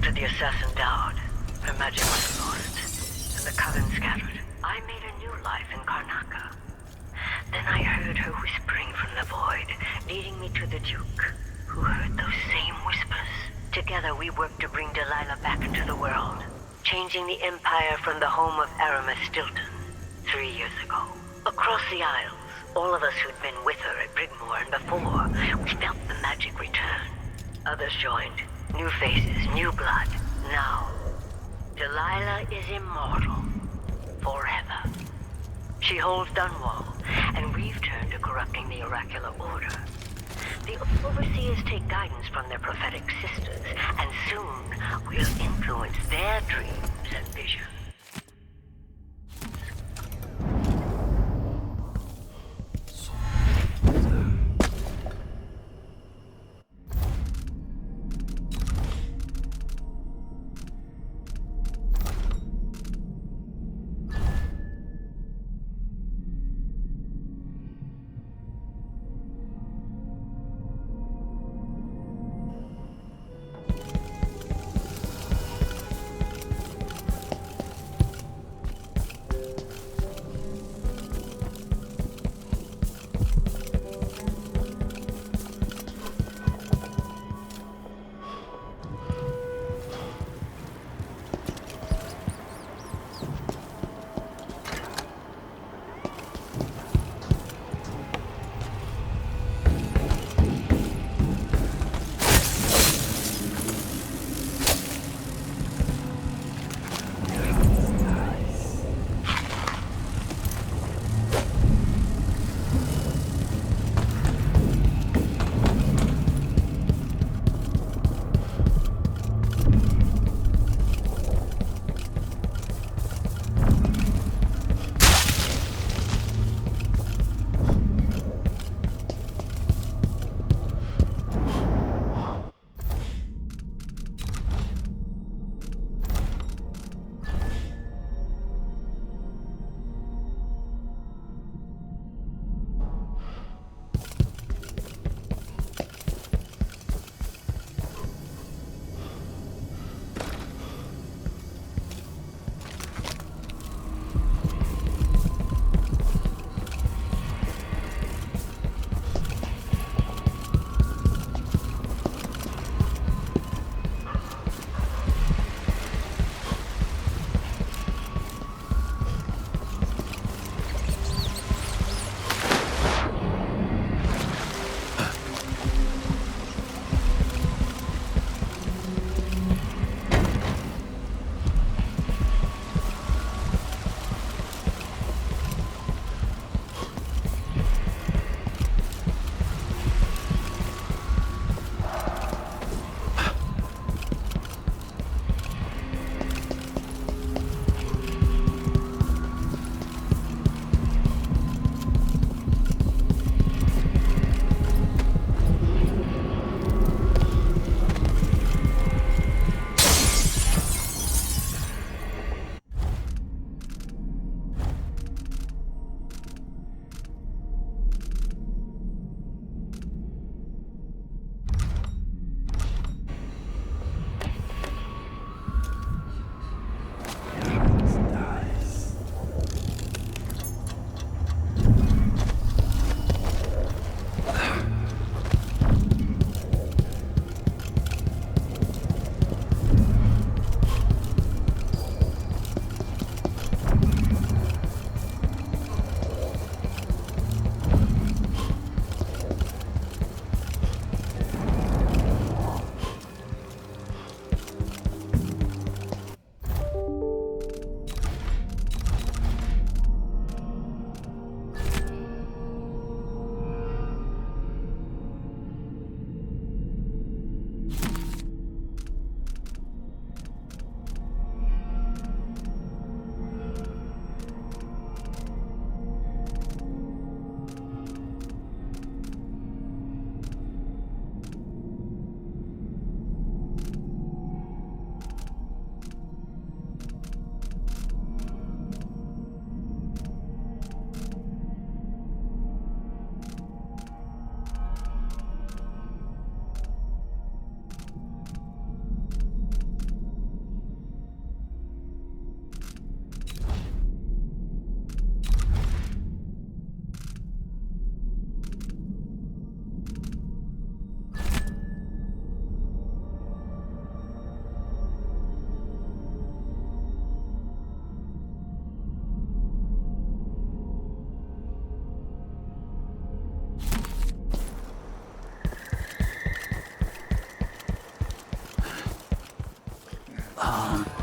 After the assassin died, her magic was lost, and the coven scattered. I made a new life in Karnaca. Then I heard her whispering from the void, leading me to the Duke, who heard those same whispers. Together we worked to bring Delilah back into the world, changing the Empire from the home of Aramis Stilton 3 years ago. Across the Isles, all of us who'd been with her at Brigmore and before, we felt the magic return. Others joined. New faces, new blood. Now, Delilah is immortal. Forever. She holds Dunwall, and we've turned to corrupting the oracular order. The overseers take guidance from their prophetic sisters, and soon we'll influence their dreams and visions.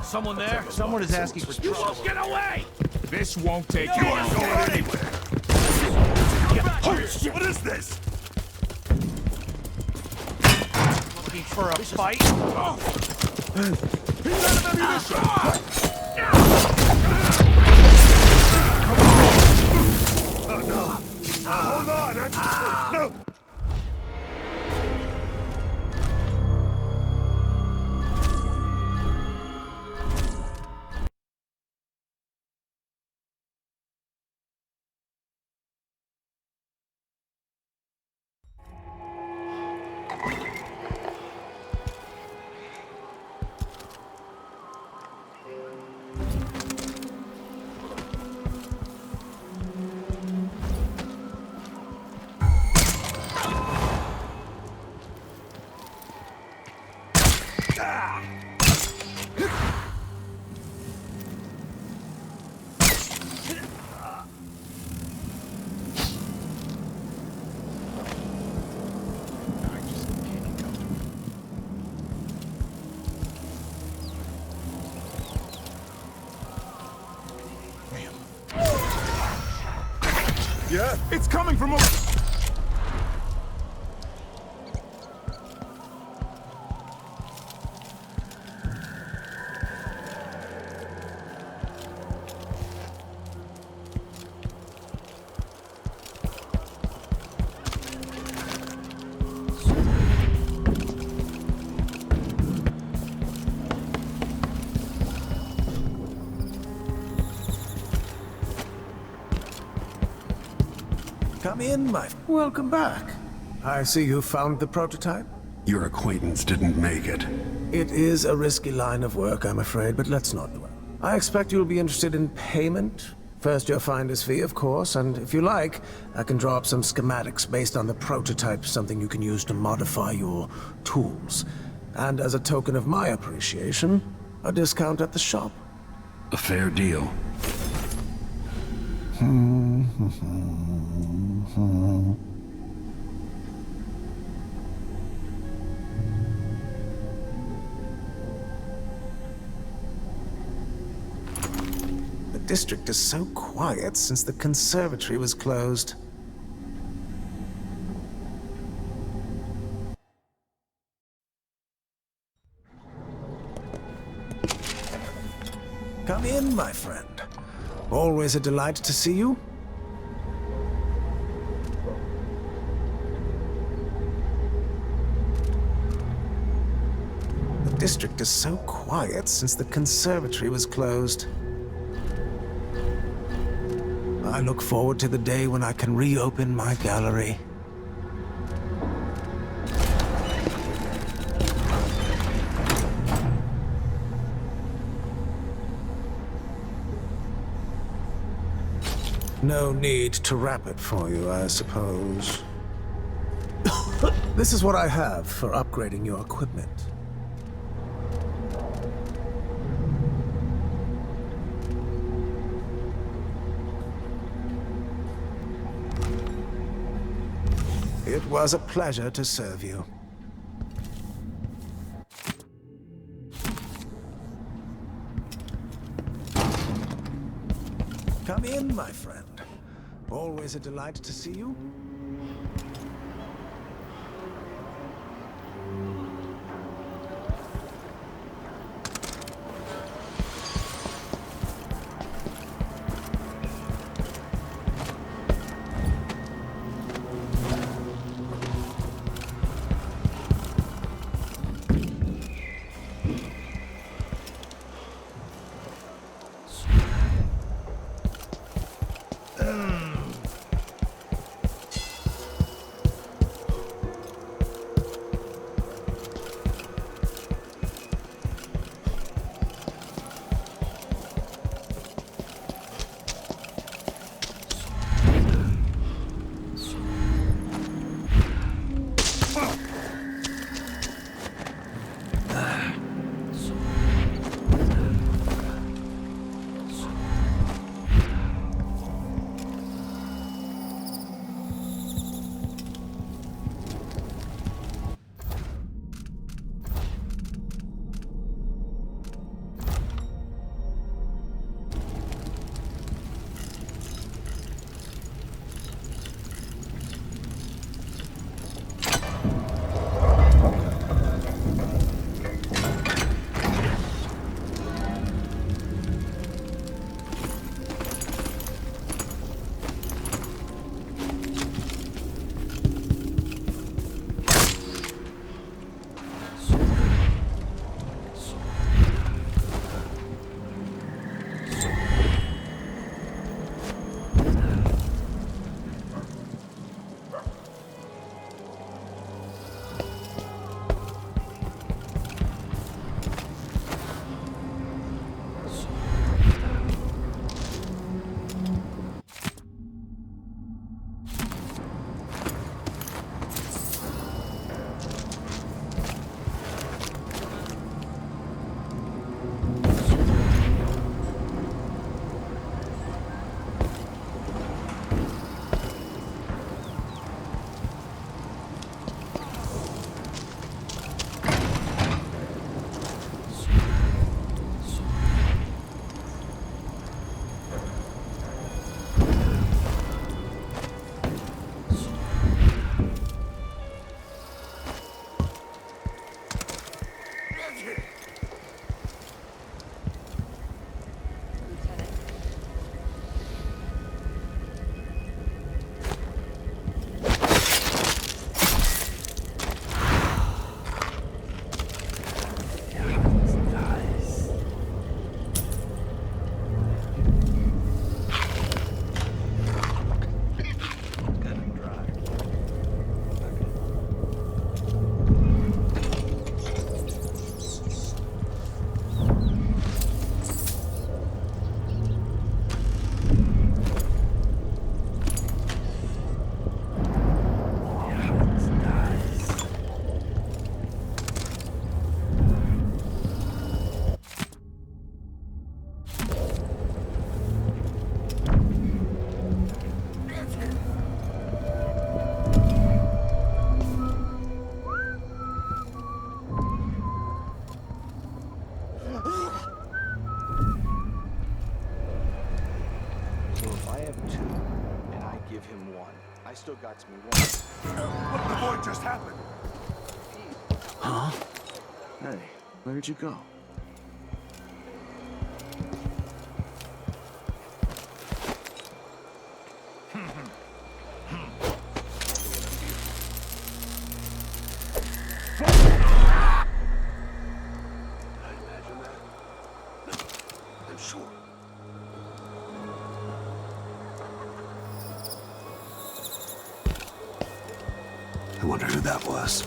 Someone there? Someone is asking for trouble. You won't get away! This won't take you anywhere. Holy shit! What is this? Looking for a fight? He's out of ammunition! Oh no! Hold on! No! Yeah, it's coming from over. Come in, my... Welcome back. I see you found the prototype. Your acquaintance didn't make it. It is a risky line of work, I'm afraid, but let's not dwell. I expect you'll be interested in payment. First your finder's fee, of course, and if you like, I can draw up some schematics based on the prototype, something you can use to modify your tools. And as a token of my appreciation, a discount at the shop. A fair deal. The district is so quiet since the conservatory was closed. Come in, my friend. Always a delight to see you. The district is so quiet since the conservatory was closed. I look forward to the day when I can reopen my gallery. No need to wrap it for you, I suppose. This is what I have for upgrading your equipment. It was a pleasure to serve you. Come in, my friend. Always a delight to see you. have 2, and I give him 1. I still got me 1. What in the void just happened? Huh? Hey, where'd you go? I wonder who that was.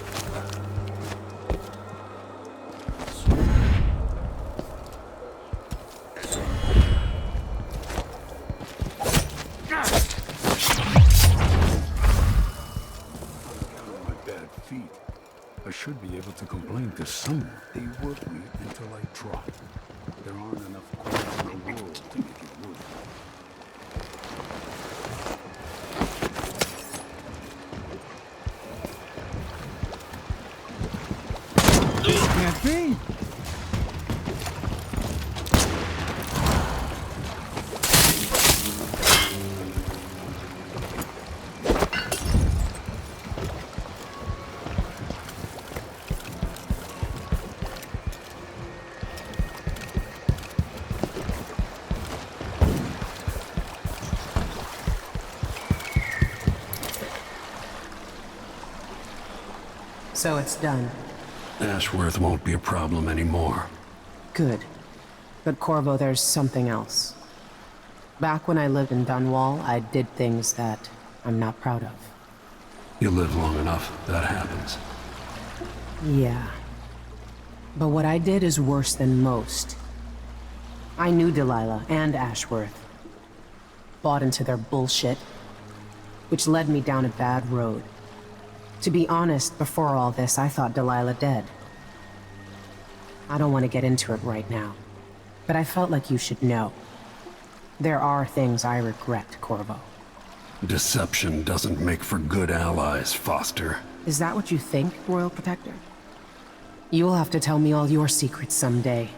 My bad feet. I should be able to complain to someone. They work me until I drop. There aren't enough coins in the world to make it work. Can't be. So it's done. Ashworth won't be a problem anymore. Good. But Corvo, there's something else. Back when I lived in Dunwall, I did things that I'm not proud of. You live long enough, that happens. Yeah. But what I did is worse than most. I knew Delilah and Ashworth. Bought into their bullshit, which led me down a bad road. To be honest, before all this, I thought Delilah dead. I don't want to get into it right now, but I felt like you should know. There are things I regret, Corvo. Deception doesn't make for good allies, Foster. Is that what you think, Royal Protector? You'll have to tell me all your secrets someday.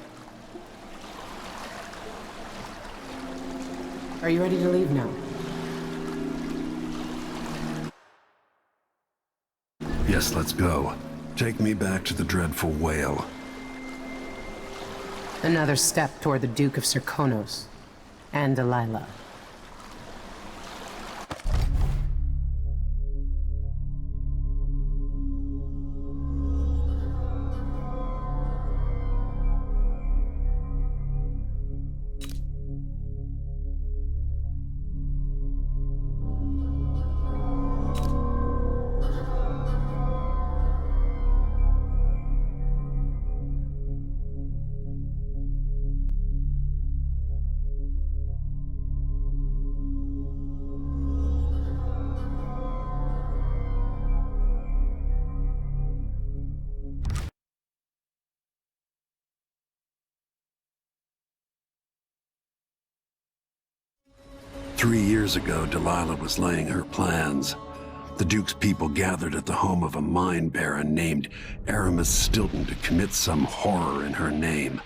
Are you ready to leave now? Yes, let's go. Take me back to the dreadful whale. Another step toward the Duke of Serkonos and Delilah. Three years ago, Delilah was laying her plans. The Duke's people gathered at the home of a mine baron named Aramis Stilton to commit some horror in her name.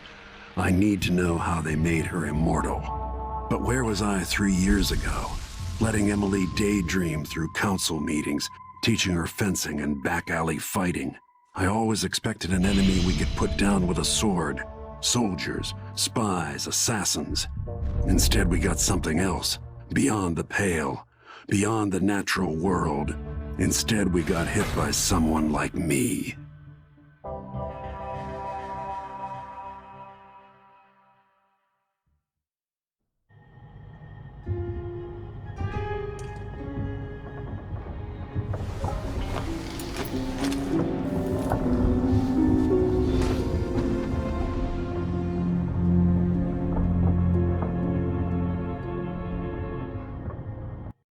I need to know how they made her immortal. But where was I 3 years ago? Letting Emily daydream through council meetings, teaching her fencing and back alley fighting. I always expected an enemy we could put down with a sword. Soldiers, spies, assassins. Instead, we got something else. Beyond the pale, beyond the natural world. Instead, we got hit by someone like me.